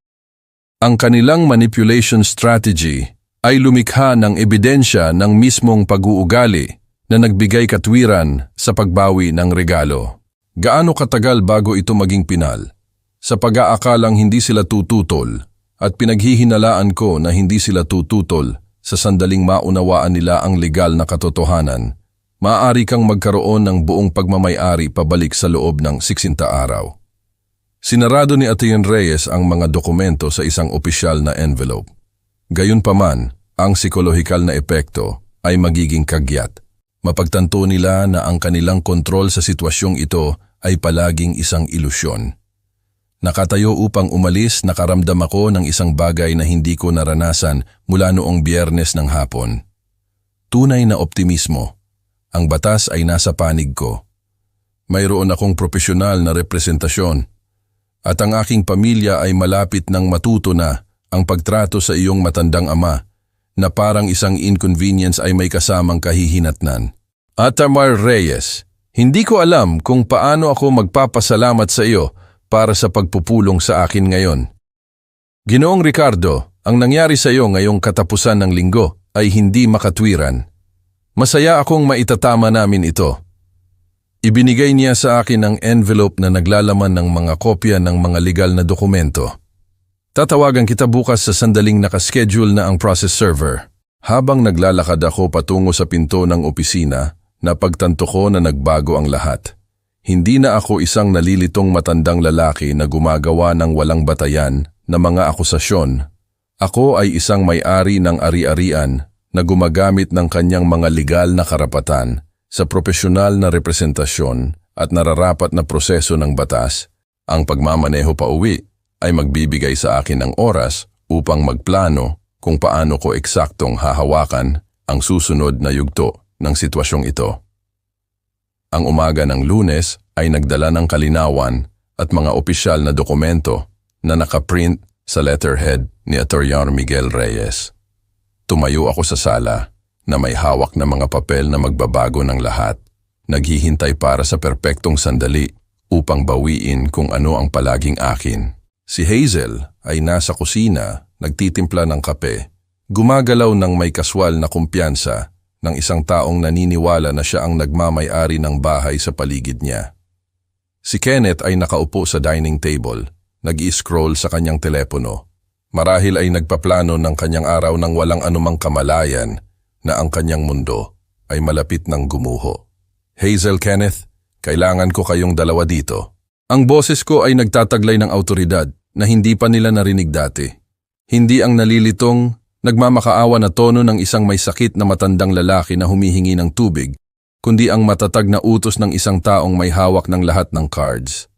S1: Ang kanilang manipulation strategy ay lumikha ng ebidensya ng mismong pag-uugali na nagbigay katwiran sa pagbawi ng regalo. Gaano katagal bago ito maging pinal? Sa pag-aakalang hindi sila tututol at pinaghihinalaan ko na hindi sila tututol sa sandaling maunawaan nila ang legal na katotohanan, maaari kang magkaroon ng buong pagmamay-ari pabalik sa loob ng 60 araw. Sinarado ni Atty. Reyes ang mga dokumento sa isang opisyal na envelope. Gayunpaman, ang psikolohikal na epekto ay magiging kagyat. Mapagtanto nila na ang kanilang kontrol sa sitwasyong ito ay palaging isang ilusyon. Nakatayo upang umalis, nakaramdam ako ng isang bagay na hindi ko naranasan mula noong Biyernes ng hapon. Tunay na optimismo. Ang batas ay nasa panig ko. Mayroon akong propesyonal na representasyon at ang aking pamilya ay malapit ng matuto na ang pagtrato sa iyong matandang ama na parang isang inconvenience ay may kasamang kahihinatnan. Atty. Reyes, hindi ko alam kung paano ako magpapasalamat sa iyo para sa pagpupulong sa akin ngayon. Ginoong Ricardo, ang nangyari sa iyo ngayong katapusan ng linggo ay hindi makatwiran. Masaya akong maitatama namin ito. Ibinigay niya sa akin ang envelope na naglalaman ng mga kopya ng mga legal na dokumento. Tatawagan kita bukas sa sandaling nakaschedule na ang process server. Habang naglalakad ako patungo sa pinto ng opisina, napagtanto ko na nagbago ang lahat. Hindi na ako isang nalilitong matandang lalaki na gumagawa ng walang batayan na mga akusasyon. Ako ay isang may-ari ng ari-arian na gumagamit ng kanyang mga legal na karapatan sa propesyonal na representasyon at nararapat na proseso ng batas. Ang pagmamaneho pa uwi ay magbibigay sa akin ng oras upang magplano kung paano ko eksaktong hahawakan ang susunod na yugto ng sitwasyong ito. Ang umaga ng Lunes ay nagdala ng kalinawan at mga opisyal na dokumento na nakaprint sa letterhead ni Atty. Miguel Reyes. Tumayo ako sa sala na may hawak na mga papel na magbabago ng lahat, naghihintay para sa perpektong sandali upang bawiin kung ano ang palaging akin. Si Hazel ay nasa kusina, nagtitimpla ng kape, gumagalaw ng may kaswal na kumpiyansa ng isang taong naniniwala na siya ang nagmamay-ari ng bahay sa paligid niya. Si Kenneth ay nakaupo sa dining table, nag-i-scroll sa kanyang telepono. Marahil ay nagpaplano ng kanyang araw ng walang anumang kamalayan na ang kanyang mundo ay malapit ng gumuho. Hazel, Kenneth, kailangan ko kayong dalawa dito. Ang boses ko ay nagtataglay ng awtoridad na hindi pa nila narinig dati. Hindi ang nalilitong, nagmamakaawa na tono ng isang may sakit na matandang lalaki na humihingi ng tubig, kundi ang matatag na utos ng isang taong may hawak ng lahat ng cards.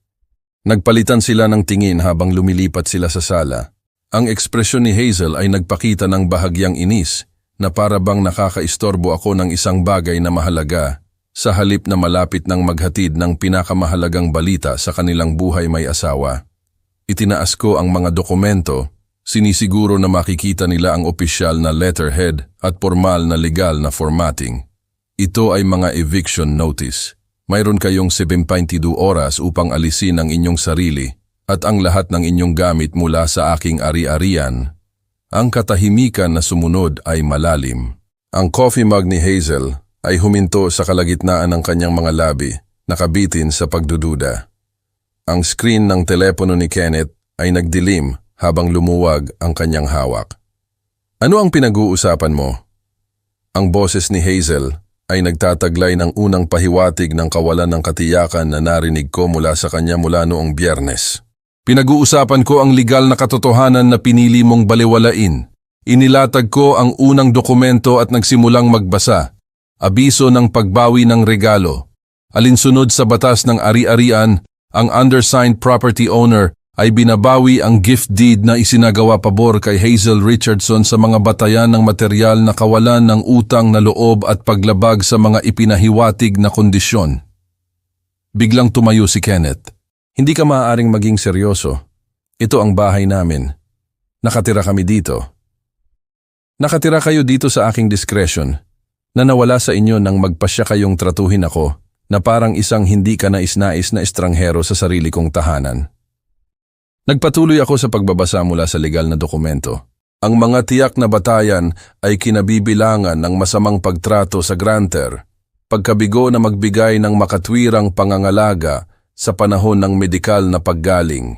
S1: Nagpalitan sila ng tingin habang lumilipat sila sa sala. Ang ekspresyon ni Hazel ay nagpakita ng bahagyang inis na para bang nakakaistorbo ako ng isang bagay na mahalaga sa halip na malapit ng maghatid ng pinakamahalagang balita sa kanilang buhay may asawa. Itinaas ko ang mga dokumento, sinisiguro na makikita nila ang opisyal na letterhead at formal na legal na formatting. Ito ay mga eviction notice. Mayroon kayong 72 oras upang alisin ang inyong sarili at ang lahat ng inyong gamit mula sa aking ari-arian Ang katahimikan na sumunod ay malalim. Ang coffee mug ni Hazel ay huminto sa kalagitnaan ng kanyang mga labi, nakabitin sa pagdududa. Ang screen ng telepono ni Kenneth ay nagdilim habang lumuwag ang kanyang hawak. Ano ang pinag-uusapan mo? Ang boses ni Hazel ay nagtataglay ng unang pahiwatig ng kawalan ng katiyakan na narinig ko mula sa kanya mula noong Biyernes. Pinag-uusapan ko ang legal na katotohanan na pinili mong baliwalain. Inilatag ko ang unang dokumento at nagsimulang magbasa. Abiso ng pagbawi ng regalo. Alinsunod sa batas ng ari-arian, ang undersigned property owner ay binabawi ang gift deed na isinagawa pabor kay Hazel Richardson sa mga batayan ng materyal na kawalan ng utang na loob at paglabag sa mga ipinahiwatig na kondisyon. Biglang tumayo si Kenneth. Hindi ka maaaring maging seryoso. Ito ang bahay namin. Nakatira kami dito. Nakatira kayo dito sa aking discretion na nawala sa inyo nang magpasya kayong tratuhin ako na parang isang hindi ka nais-nais na estranghero sa sarili kong tahanan. Nagpatuloy ako sa pagbabasa mula sa legal na dokumento. Ang mga tiyak na batayan ay kinabibilangan ng masamang pagtrato sa grantor, pagkabigo na magbigay ng makatwirang pangangalaga sa panahon ng medikal na paggaling,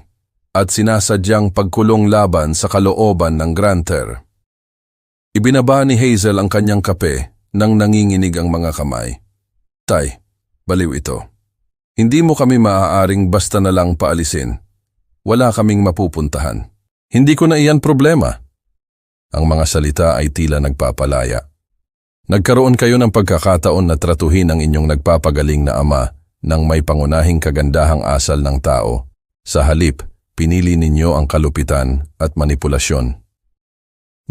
S1: at sinasadyang pagkulong laban sa kalooban ng grantor. Ibinaba ni Hazel ang kanyang kape nang nanginginig ang mga kamay. Tay, baliw ito. Hindi mo kami maaaring basta na lang paalisin. Wala kaming mapupuntahan. Hindi ko na iyan problema. Ang mga salita ay tila nagpapalaya. Nagkaroon kayo ng pagkakataon na tratuhin ang inyong nagpapagaling na ama ng may pangunahing kagandahang asal ng tao. Sa halip, pinili ninyo ang kalupitan at manipulasyon.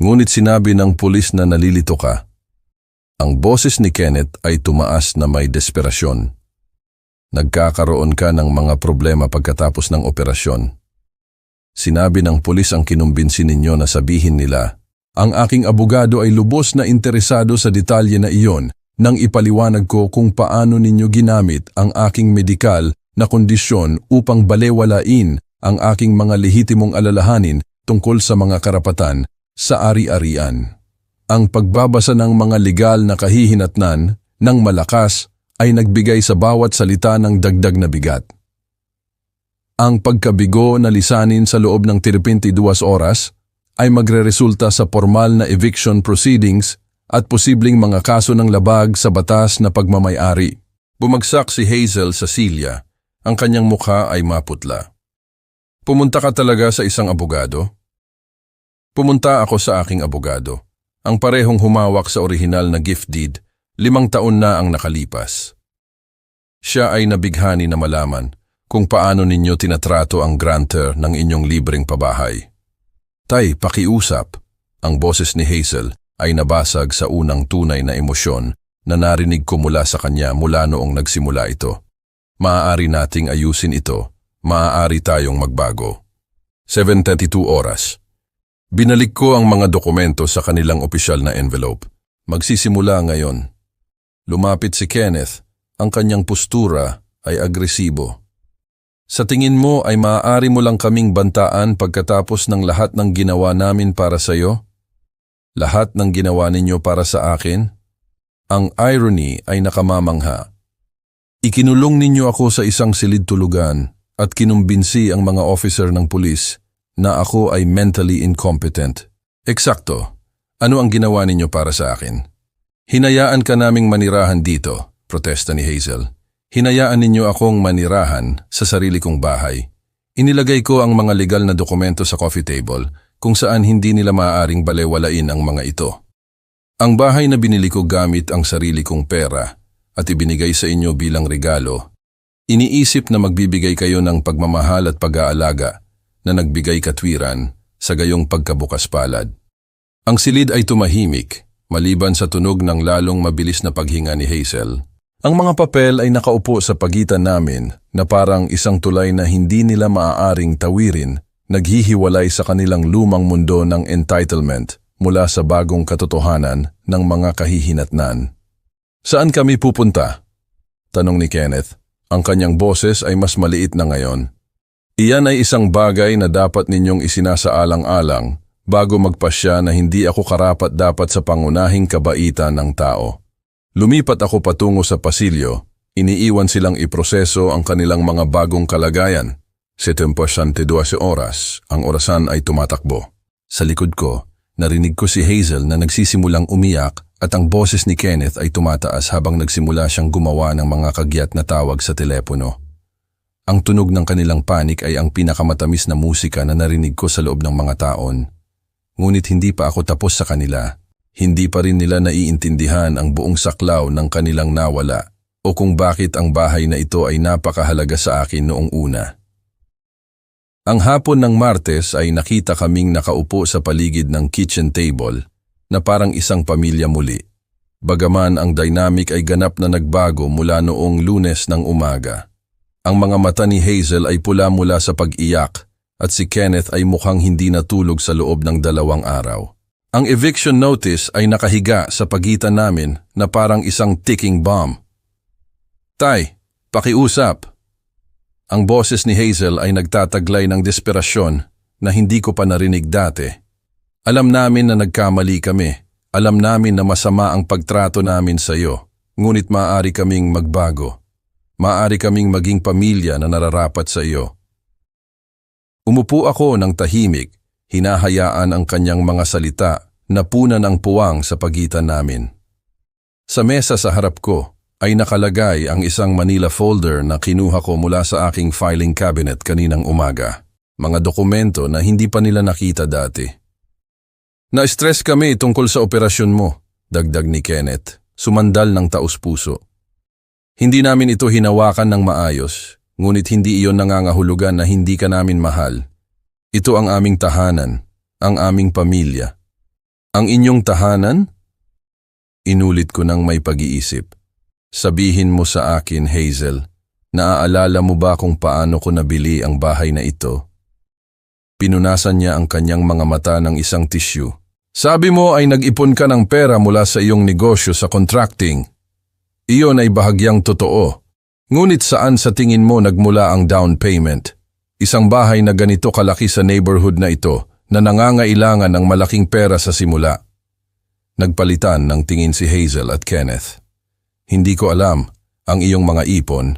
S1: Ngunit sinabi ng pulis na nalilito ka. Ang boses ni Kenneth ay tumaas na may desperasyon. Nagkakaroon ka ng mga problema pagkatapos ng operasyon. Sinabi ng pulis ang kinumbinsi ninyo na sabihin nila, ang aking abogado ay lubos na interesado sa detalye na iyon nang ipaliwanag ko kung paano ninyo ginamit ang aking medikal na kondisyon upang balewalain ang aking mga lehitimong alalahanin tungkol sa mga karapatan sa ari-arian. Ang pagbabasa ng mga legal na kahihinatnan ng malakas ay nagbigay sa bawat salita ng dagdag na bigat. Ang pagkabigo na lisanin sa loob ng 32 oras ay magreresulta sa formal na eviction proceedings at posibleng mga kaso ng labag sa batas na pagmamay-ari. Bumagsak si Hazel sa silya. Ang kanyang mukha ay maputla. Pumunta ka talaga sa isang abogado? Pumunta ako sa aking abogado. Ang parehong humawak sa orihinal na gift deed, 5 taon na ang nakalipas. Siya ay nabighani na malaman kung paano ninyo tinatrato ang grantor ng inyong libreng pabahay. Tay, pakiusap. Ang boses ni Hazel ay nabasag sa unang tunay na emosyon na narinig ko mula sa kanya mula noong nagsimula ito. Maaari nating ayusin ito. Maaari tayong magbago. 7:32 oras. Binalik ko ang mga dokumento sa kanilang opisyal na envelope. Magsisimula ngayon. Lumapit si Kenneth. Ang kanyang postura ay agresibo. Sa tingin mo ay maaari mo lang kaming bantaan pagkatapos ng lahat ng ginawa namin para sa iyo? Lahat ng ginawa ninyo para sa akin? Ang irony ay nakamamangha. Ikinulong ninyo ako sa isang silid-tulugan at kinumbinsi ang mga officer ng pulis na ako ay mentally incompetent. Eksakto. Ano ang ginawa ninyo para sa akin? Hinayaan ka naming manirahan dito, protesta ni Hazel. Hinayaan ninyo akong manirahan sa sarili kong bahay. Inilagay ko ang mga legal na dokumento sa coffee table kung saan hindi nila maaaring balewalain ang mga ito. Ang bahay na binili ko gamit ang sarili kong pera at ibinigay sa inyo bilang regalo. Iniisip na magbibigay kayo ng pagmamahal at pag-aalaga na nagbigay katwiran sa gayong pagkabukas palad. Ang silid ay tumahimik, maliban sa tunog ng lalong mabilis na paghinga ni Hazel. Ang mga papel ay nakaupo sa pagitan namin na parang isang tulay na hindi nila maaaring tawirin, naghihiwalay sa kanilang lumang mundo ng entitlement mula sa bagong katotohanan ng mga kahihinatnan. Saan kami pupunta? Tanong ni Kenneth. Ang kanyang boses ay mas maliit na ngayon. Iyan ay isang bagay na dapat ninyong isinasaalang-alang bago magpasya na hindi ako karapat-dapat sa pangunahing kabaitan ng tao. Lumipat ako patungo sa pasilyo, iniiwan silang iproseso ang kanilang mga bagong kalagayan. 7:12 oras, ang orasan ay tumatakbo. Sa likod ko, narinig ko si Hazel na nagsisimulang umiyak at ang boses ni Kenneth ay tumataas habang nagsimula siyang gumawa ng mga kagyat na tawag sa telepono. Ang tunog ng kanilang panik ay ang pinakamatamis na musika na narinig ko sa loob ng mga taon. Ngunit hindi pa ako tapos sa kanila. Hindi pa rin nila naiintindihan ang buong saklaw ng kanilang nawala o kung bakit ang bahay na ito ay napakahalaga sa akin noong una. Ang hapon ng Martes ay nakita kaming nakaupo sa paligid ng kitchen table na parang isang pamilya muli. Bagaman ang dynamic ay ganap na nagbago mula noong Lunes ng umaga. Ang mga mata ni Hazel ay pula mula sa pag-iyak at si Kenneth ay mukhang hindi natulog sa loob ng 2 araw. Ang eviction notice ay nakahiga sa pagitan namin na parang isang ticking bomb. "Tay, pakiusap." Ang boses ni Hazel ay nagtataglay ng desperasyon na hindi ko pa narinig dati. Alam namin na nagkamali kami. Alam namin na masama ang pagtrato namin sa iyo. Ngunit maaari kaming magbago. Maaari kaming maging pamilya na nararapat sa iyo. Umupo ako ng tahimik, hinahayaan ang kanyang mga salita na punan ang puwang sa pagitan namin. Sa mesa sa harap ko ay nakalagay ang isang Manila folder na kinuha ko mula sa aking filing cabinet kaninang umaga. Mga dokumento na hindi pa nila nakita dati. "Na-stress kami tungkol sa operasyon mo," dagdag ni Kenneth, sumandal ng taus-puso. "Hindi namin ito hinawakan ng maayos, ngunit hindi iyon nangangahulugan na hindi ka namin mahal. Ito ang aming tahanan, ang aming pamilya." "Ang inyong tahanan?" Inulit ko ng may pag-iisip. "Sabihin mo sa akin, Hazel, naaalala mo ba kung paano ko nabili ang bahay na ito?" Pinunasan niya ang kanyang mga mata ng isang tissue. "Sabi mo ay nag-ipon ka ng pera mula sa iyong negosyo sa contracting. Iyon ay bahagyang totoo. Ngunit saan sa tingin mo nagmula ang down payment? Isang bahay na ganito kalaki sa neighborhood na ito na nangangailangan ng malaking pera sa simula." Nagpalitan ng tingin si Hazel at Kenneth. "Hindi ko alam ang iyong mga ipon."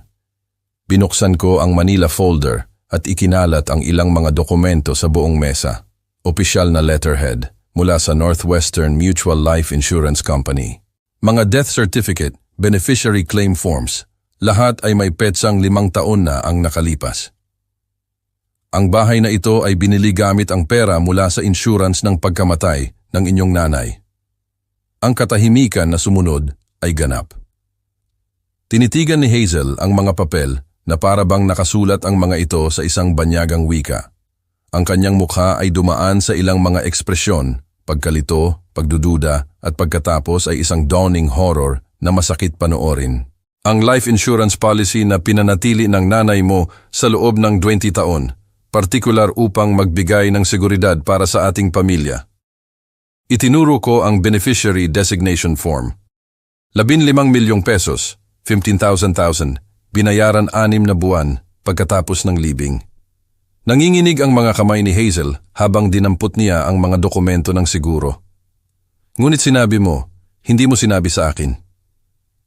S1: Binuksan ko ang Manila folder at ikinalat ang ilang mga dokumento sa buong mesa. Opisyal na letterhead mula sa Northwestern Mutual Life Insurance Company. Mga death certificate, beneficiary claim forms, lahat ay may petsang 5 taon na ang nakalipas. "Ang bahay na ito ay binili gamit ang pera mula sa insurance ng pagkamatay ng inyong nanay." Ang katahimikan na sumunod ay ganap. Tinitigan ni Hazel ang mga papel na para bang nakasulat ang mga ito sa isang banyagang wika. Ang kanyang mukha ay dumaan sa ilang mga ekspresyon, pagkalito, pagdududa at pagkatapos ay isang dawning horror na masakit panoorin. "Ang life insurance policy na pinanatili ng nanay mo sa loob ng 20 taon, partikular upang magbigay ng seguridad para sa ating pamilya." Itinuro ko ang beneficiary designation form. 15 milyong pesos, 15,000, binayaran 6 na buwan pagkatapos ng libing. Nanginginig ang mga kamay ni Hazel habang dinampot niya ang mga dokumento ng siguro. "Ngunit sinabi mo, hindi mo sinabi sa akin."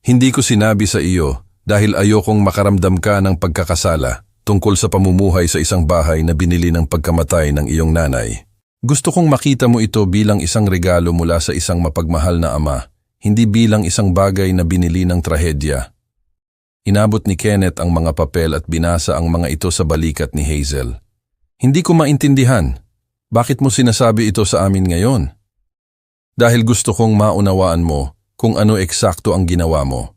S1: "Hindi ko sinabi sa iyo dahil ayokong makaramdam ka ng pagkakasala tungkol sa pamumuhay sa isang bahay na binili ng pagkamatay ng iyong nanay. Gusto kong makita mo ito bilang isang regalo mula sa isang mapagmahal na ama, hindi bilang isang bagay na binili ng trahedya." Inabot ni Kenneth ang mga papel at binasa ang mga ito sa balikat ni Hazel. "Hindi ko maintindihan. Bakit mo sinasabi ito sa amin ngayon?" "Dahil gusto kong maunawaan mo kung ano eksakto ang ginawa mo."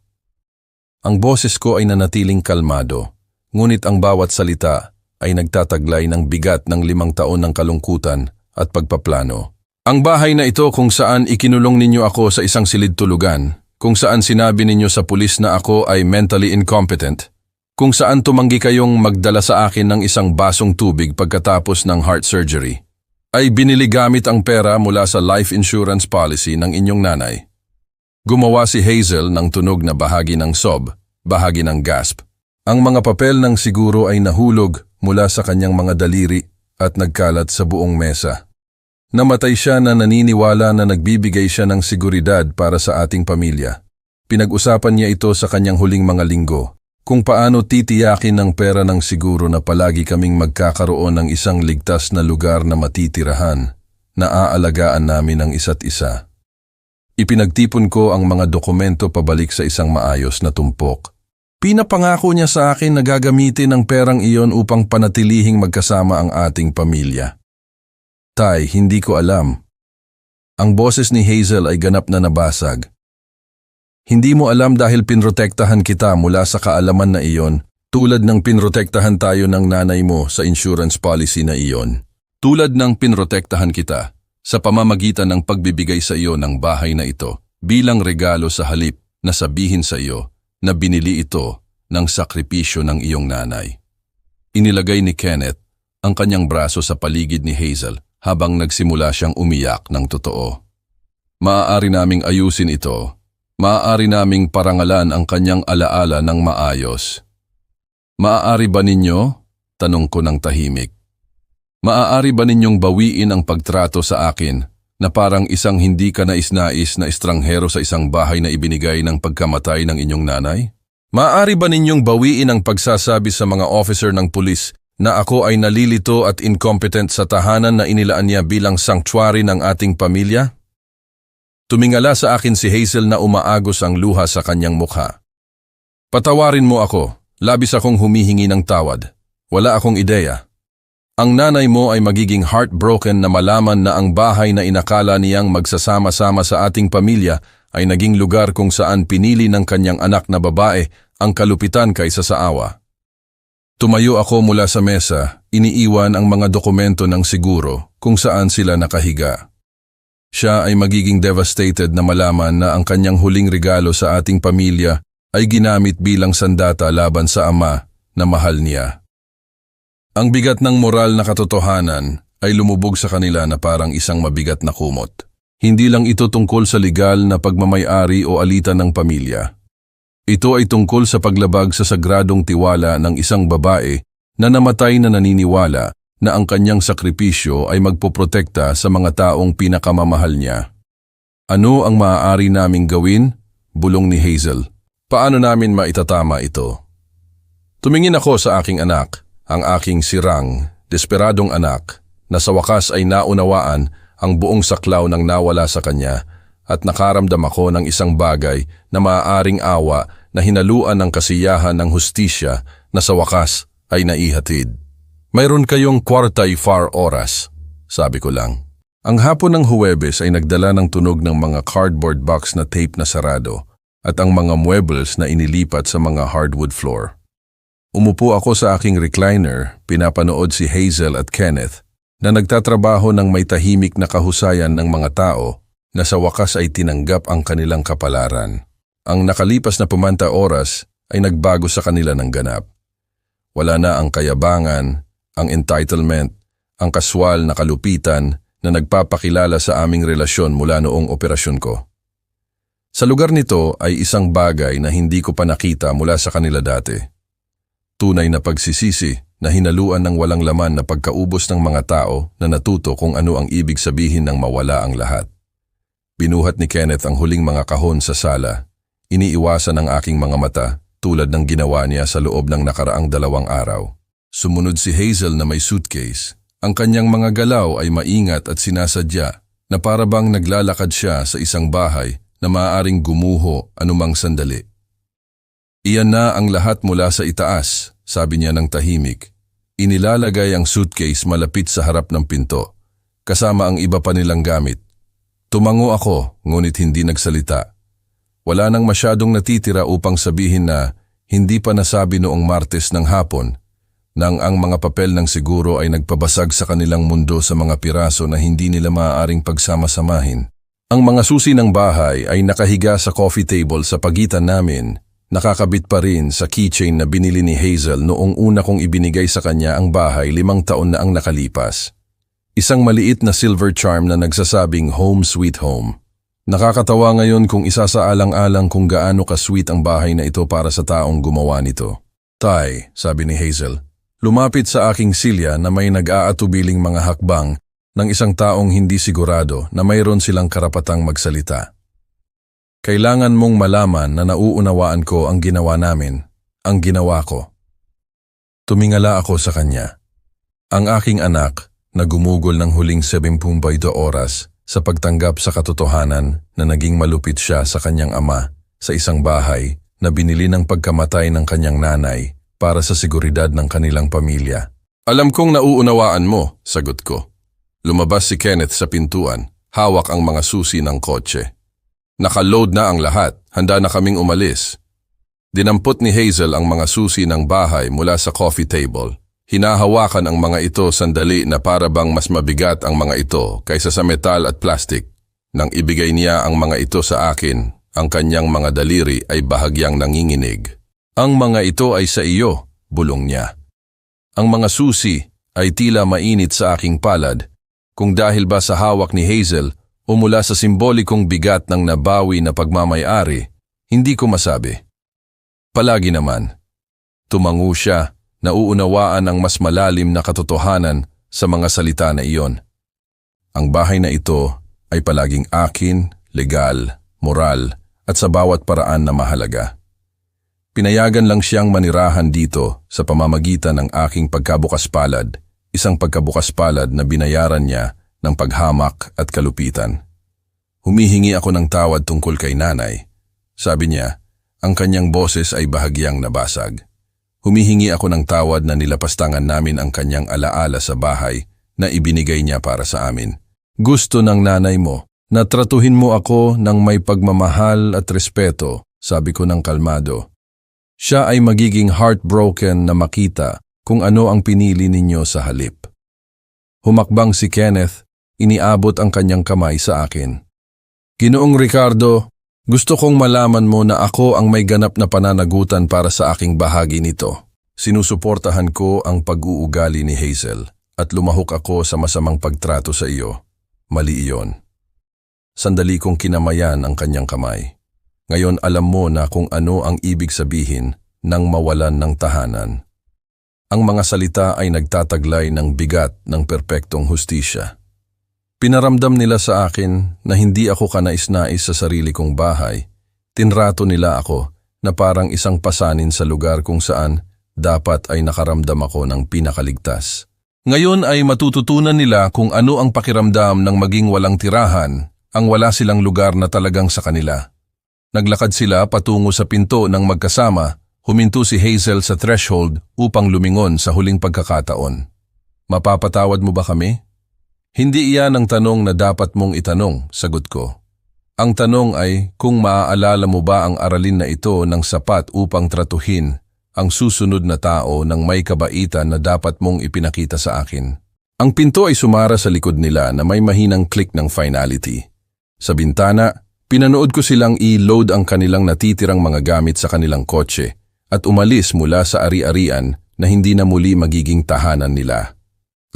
S1: Ang boses ko ay nanatiling kalmado, ngunit ang bawat salita ay nagtataglay ng bigat ng 5 taon ng kalungkutan at pagpaplano. "Ang bahay na ito kung saan ikinulong ninyo ako sa isang silid-tulugan, kung saan sinabi ninyo sa pulis na ako ay mentally incompetent, kung saan tumanggi kayong magdala sa akin ng isang basong tubig pagkatapos ng heart surgery, ay binili gamit ang pera mula sa life insurance policy ng inyong nanay." Gumawa si Hazel ng tunog na bahagi ng sob, bahagi ng gasp. Ang mga papel ng siguro ay nahulog mula sa kanyang mga daliri at nagkalat sa buong mesa. Namatay siya na naniniwala na nagbibigay siya ng seguridad para sa ating pamilya. Pinag-usapan niya ito sa kanyang huling mga linggo, kung paano titiyakin ng pera ng siguro na palagi kaming magkakaroon ng isang ligtas na lugar na matitirahan, na aalagaan namin ang isa't isa. Ipinagtipon ko ang mga dokumento pabalik sa isang maayos na tumpok. Pinapangako niya sa akin na gagamitin ang perang iyon upang panatilihing magkasama ang ating pamilya. Tay, hindi ko alam. Ang boses ni Hazel ay ganap na nabasag. Hindi mo alam dahil pinrotektahan kita mula sa kaalaman na iyon, tulad ng pinrotektahan tayo ng nanay mo sa insurance policy na iyon. Tulad ng pinrotektahan kita sa pamamagitan ng pagbibigay sa iyo ng bahay na ito bilang regalo sa halip na sabihin sa iyo na binili ito ng sakripisyo ng iyong nanay. Inilagay ni Kenneth ang kanyang braso sa paligid ni Hazel habang nagsimula siyang umiyak ng totoo. Maaari naming ayusin ito. Maaari naming parangalan ang kanyang alaala ng maayos. Maaari ba ninyo? Tanong ko ng tahimik. Maaari ba ninyong bawiin ang pagtrato sa akin na parang isang hindi ka nais-nais na estranghero sa isang bahay na ibinigay ng pagkamatay ng inyong nanay? Maaari ba ninyong bawiin ang pagsasabi sa mga officer ng pulis na ako ay nalilito at incompetent sa tahanan na inilaan niya bilang sanctuary ng ating pamilya? Tumingala sa akin si Hazel na umaagos ang luha sa kanyang mukha. Patawarin mo ako, labis akong humihingi ng tawad. Wala akong ideya. Ang nanay mo ay magiging heartbroken na malaman na ang bahay na inakala niyang magsasama-sama sa ating pamilya ay naging lugar kung saan pinili ng kanyang anak na babae ang kalupitan kaysa sa awa. Tumayo ako mula sa mesa, iniiwan ang mga dokumento ng siguro kung saan sila nakahiga. Siya ay magiging devastated na malaman na ang kanyang huling regalo sa ating pamilya ay ginamit bilang sandata laban sa ama na mahal niya. Ang bigat ng moral na katotohanan ay lumubog sa kanila na parang isang mabigat na kumot. Hindi lang ito tungkol sa legal na pagmamay-ari o alitan ng pamilya. Ito ay tungkol sa paglabag sa sagradong tiwala ng isang babae na namatay na naniniwala na ang kanyang sakripisyo ay magpoprotekta sa mga taong pinakamamahal niya. Ano ang maaari naming gawin? Bulong ni Hazel. Paano namin maitatama ito? Tumingin ako sa aking anak, ang aking sirang, desperadong anak, na sa wakas ay naunawaan ang buong saklaw ng nawala sa kanya at nakaramdam ako ng isang bagay na maaaring awa na hinaluan ng kasiyahan ng hustisya na sa wakas ay naihatid. Mayroon kayong 45 oras, sabi ko lang. Ang hapon ng Huwebes ay nagdala ng tunog ng mga cardboard box na tape na sarado at ang mga muebles na inilipat sa mga hardwood floor. Umupo ako sa aking recliner, pinapanood si Hazel at Kenneth na nagtatrabaho ng may tahimik na kahusayan ng mga tao na sa wakas ay tinanggap ang kanilang kapalaran. Ang nakalipas na pumanta oras ay nagbago sa kanila ng ganap. Wala na ang kayabangan, ang entitlement, ang kaswal na kalupitan na nagpapakilala sa aming relasyon mula noong operasyon ko. Sa lugar nito ay isang bagay na hindi ko pa nakita mula sa kanila dati. Tunay na pagsisisi na hinaluan ng walang laman na pagkaubos ng mga tao na natuto kung ano ang ibig sabihin ng mawala ang lahat. Binuhat ni Kenneth ang huling mga kahon sa sala. Iniiwasan ang aking mga mata tulad ng ginawa niya sa loob ng nakaraang 2 araw. Sumunod si Hazel na may suitcase. Ang kanyang mga galaw ay maingat at sinasadya na para bang naglalakad siya sa isang bahay na maaaring gumuho anumang sandali. Iyan na ang lahat mula sa itaas, sabi niya ng tahimik. Inilalagay ang suitcase malapit sa harap ng pinto, kasama ang iba pa nilang gamit. Tumango ako, ngunit hindi nagsalita. Wala nang masyadong natitira upang sabihin na hindi pa nasabi noong Martes ng hapon nang ang mga papel ng siguro ay nagpabasag sa kanilang mundo sa mga piraso na hindi nila maaaring pagsama-samahin. Ang mga susi ng bahay ay nakahiga sa coffee table sa pagitan namin, nakakabit pa rin sa keychain na binili ni Hazel noong una kong ibinigay sa kanya ang bahay 5 taon na ang nakalipas. Isang maliit na silver charm na nagsasabing Home Sweet Home. Nakakatawa ngayon kung isasaalang-alang kung gaano ka-sweet ang bahay na ito para sa taong gumawa nito. Tay, sabi ni Hazel, lumapit sa aking silya na may nag-aatubiling mga hakbang ng isang taong hindi sigurado na mayroon silang karapatang magsalita. Kailangan mong malaman na nauunawaan ko ang ginawa namin, ang ginawa ko. Tumingala ako sa kanya. Ang aking anak na gumugol ng huling 72 oras sa pagtanggap sa katotohanan na naging malupit siya sa kanyang ama sa isang bahay na binili ng pagkamatay ng kanyang nanay para sa seguridad ng kanilang pamilya. Alam kong nauunawaan mo, sagot ko. Lumabas si Kenneth sa pintuan, hawak ang mga susi ng kotse. Nakaload na ang lahat, handa na kaming umalis. Dinampot ni Hazel ang mga susi ng bahay mula sa coffee table. Hinahawakan ang mga ito sandali na para bang mas mabigat ang mga ito kaysa sa metal at plastic. Nang ibigay niya ang mga ito sa akin, ang kanyang mga daliri ay bahagyang nanginginig. Ang mga ito ay sa iyo, bulong niya. Ang mga susi ay tila mainit sa aking palad, kung dahil ba sa hawak ni Hazel o mula sa simbolikong bigat ng nabawi na pagmamay-ari, hindi ko masabi. Palagi naman, tumango siya, nauunawaan ang mas malalim na katotohanan sa mga salita na iyon. Ang bahay na ito ay palaging akin, legal, moral, at sa bawat paraan na mahalaga. Pinayagan lang siyang manirahan dito sa pamamagitan ng aking pagkabukas palad, isang pagkabukas palad na binayaran niya ng paghamak at kalupitan. Humihingi ako ng tawad tungkol kay nanay. Sabi niya, ang kanyang boses ay bahagyang nabasag. Humihingi ako ng tawad na nilapastangan namin ang kanyang alaala sa bahay na ibinigay niya para sa amin. Gusto ng nanay mo na tratuhin mo ako ng may pagmamahal at respeto, sabi ko ng kalmado. Siya ay magiging heartbroken na makita kung ano ang pinili ninyo sa halip. Humakbang si Kenneth, iniabot ang kanyang kamay sa akin. Ginoong Ricardo, gusto kong malaman mo na ako ang may ganap na pananagutan para sa aking bahagi nito. Sinusuportahan ko ang pag-uugali ni Hazel at lumahok ako sa masamang pagtrato sa iyo. Mali iyon. Sandali kong kinamayan ang kanyang kamay. Ngayon alam mo na kung ano ang ibig sabihin ng mawalan ng tahanan. Ang mga salita ay nagtataglay ng bigat ng perpektong hustisya. Pinaramdam nila sa akin na hindi ako kanais-nais sa sarili kong bahay. Tinrato nila ako na parang isang pasanin sa lugar kung saan dapat ay nakaramdam ako ng pinakaligtas. Ngayon ay matututunan nila kung ano ang pakiramdam ng maging walang tirahan, ang wala silang lugar na talagang sa kanila. Naglakad sila patungo sa pinto ng magkasama, huminto si Hazel sa threshold upang lumingon sa huling pagkakataon. Mapapatawad mo ba kami? Hindi iyan ang tanong na dapat mong itanong, sagot ko. Ang tanong ay kung maaalala mo ba ang aralin na ito ng sapat upang tratuhin ang susunod na tao ng may kabaitan na dapat mong ipinakita sa akin. Ang pinto ay sumara sa likod nila na may mahinang click ng finality. Sa bintana, pinanood ko silang i-load ang kanilang natitirang mga gamit sa kanilang kotse at umalis mula sa ari-arian na hindi na muli magiging tahanan nila.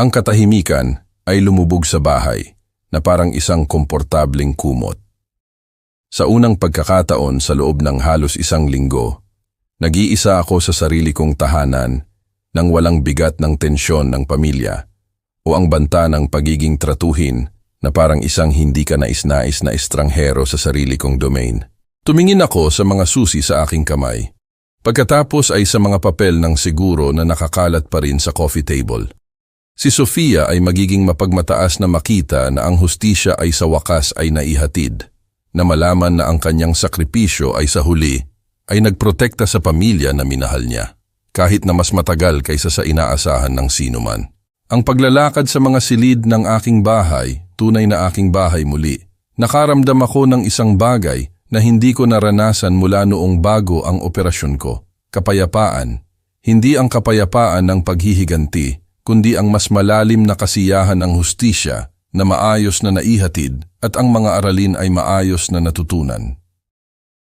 S1: Ang katahimikan ay lumubog sa bahay na parang isang komportabling kumot. Sa unang pagkakataon sa loob ng halos isang linggo, nag-iisa ako sa sarili kong tahanan nang walang bigat ng tensyon ng pamilya o ang banta ng pagiging tratuhin na parang isang hindi ka nais-nais na estranghero sa sarili kong domain. Tumingin ako sa mga susi sa aking kamay. Pagkatapos ay sa mga papel ng siguro na nakakalat pa rin sa coffee table. Si Sofia ay magiging mapagmataas na makita na ang hustisya ay sa wakas ay naihatid, na malaman na ang kanyang sakripisyo ay sa huli ay nagprotekta sa pamilya na minahal niya, kahit na mas matagal kaysa sa inaasahan ng sinuman. Ang paglalakad sa mga silid ng aking bahay, tunay na aking bahay muli. Nakaramdam ako ng isang bagay na hindi ko naranasan mula noong bago ang operasyon ko. Kapayapaan. Hindi ang kapayapaan ng paghihiganti, kundi ang mas malalim na kasiyahan ng hustisya na maayos na naihatid at ang mga aralin ay maayos na natutunan.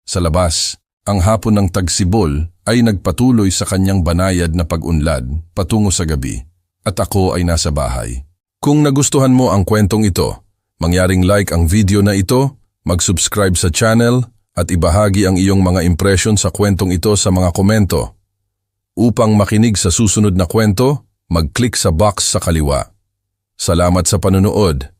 S1: Sa labas, ang hapon ng tagsibol ay nagpatuloy sa kanyang banayad na pag-unlad patungo sa gabi at ako ay nasa bahay. Kung nagustuhan mo ang kwentong ito, mangyaring like ang video na ito, mag-subscribe sa channel at ibahagi ang iyong mga impresyon sa kwentong ito sa mga komento. Upang makinig sa susunod na kwento, mag-click sa box sa kaliwa. Salamat sa panunood.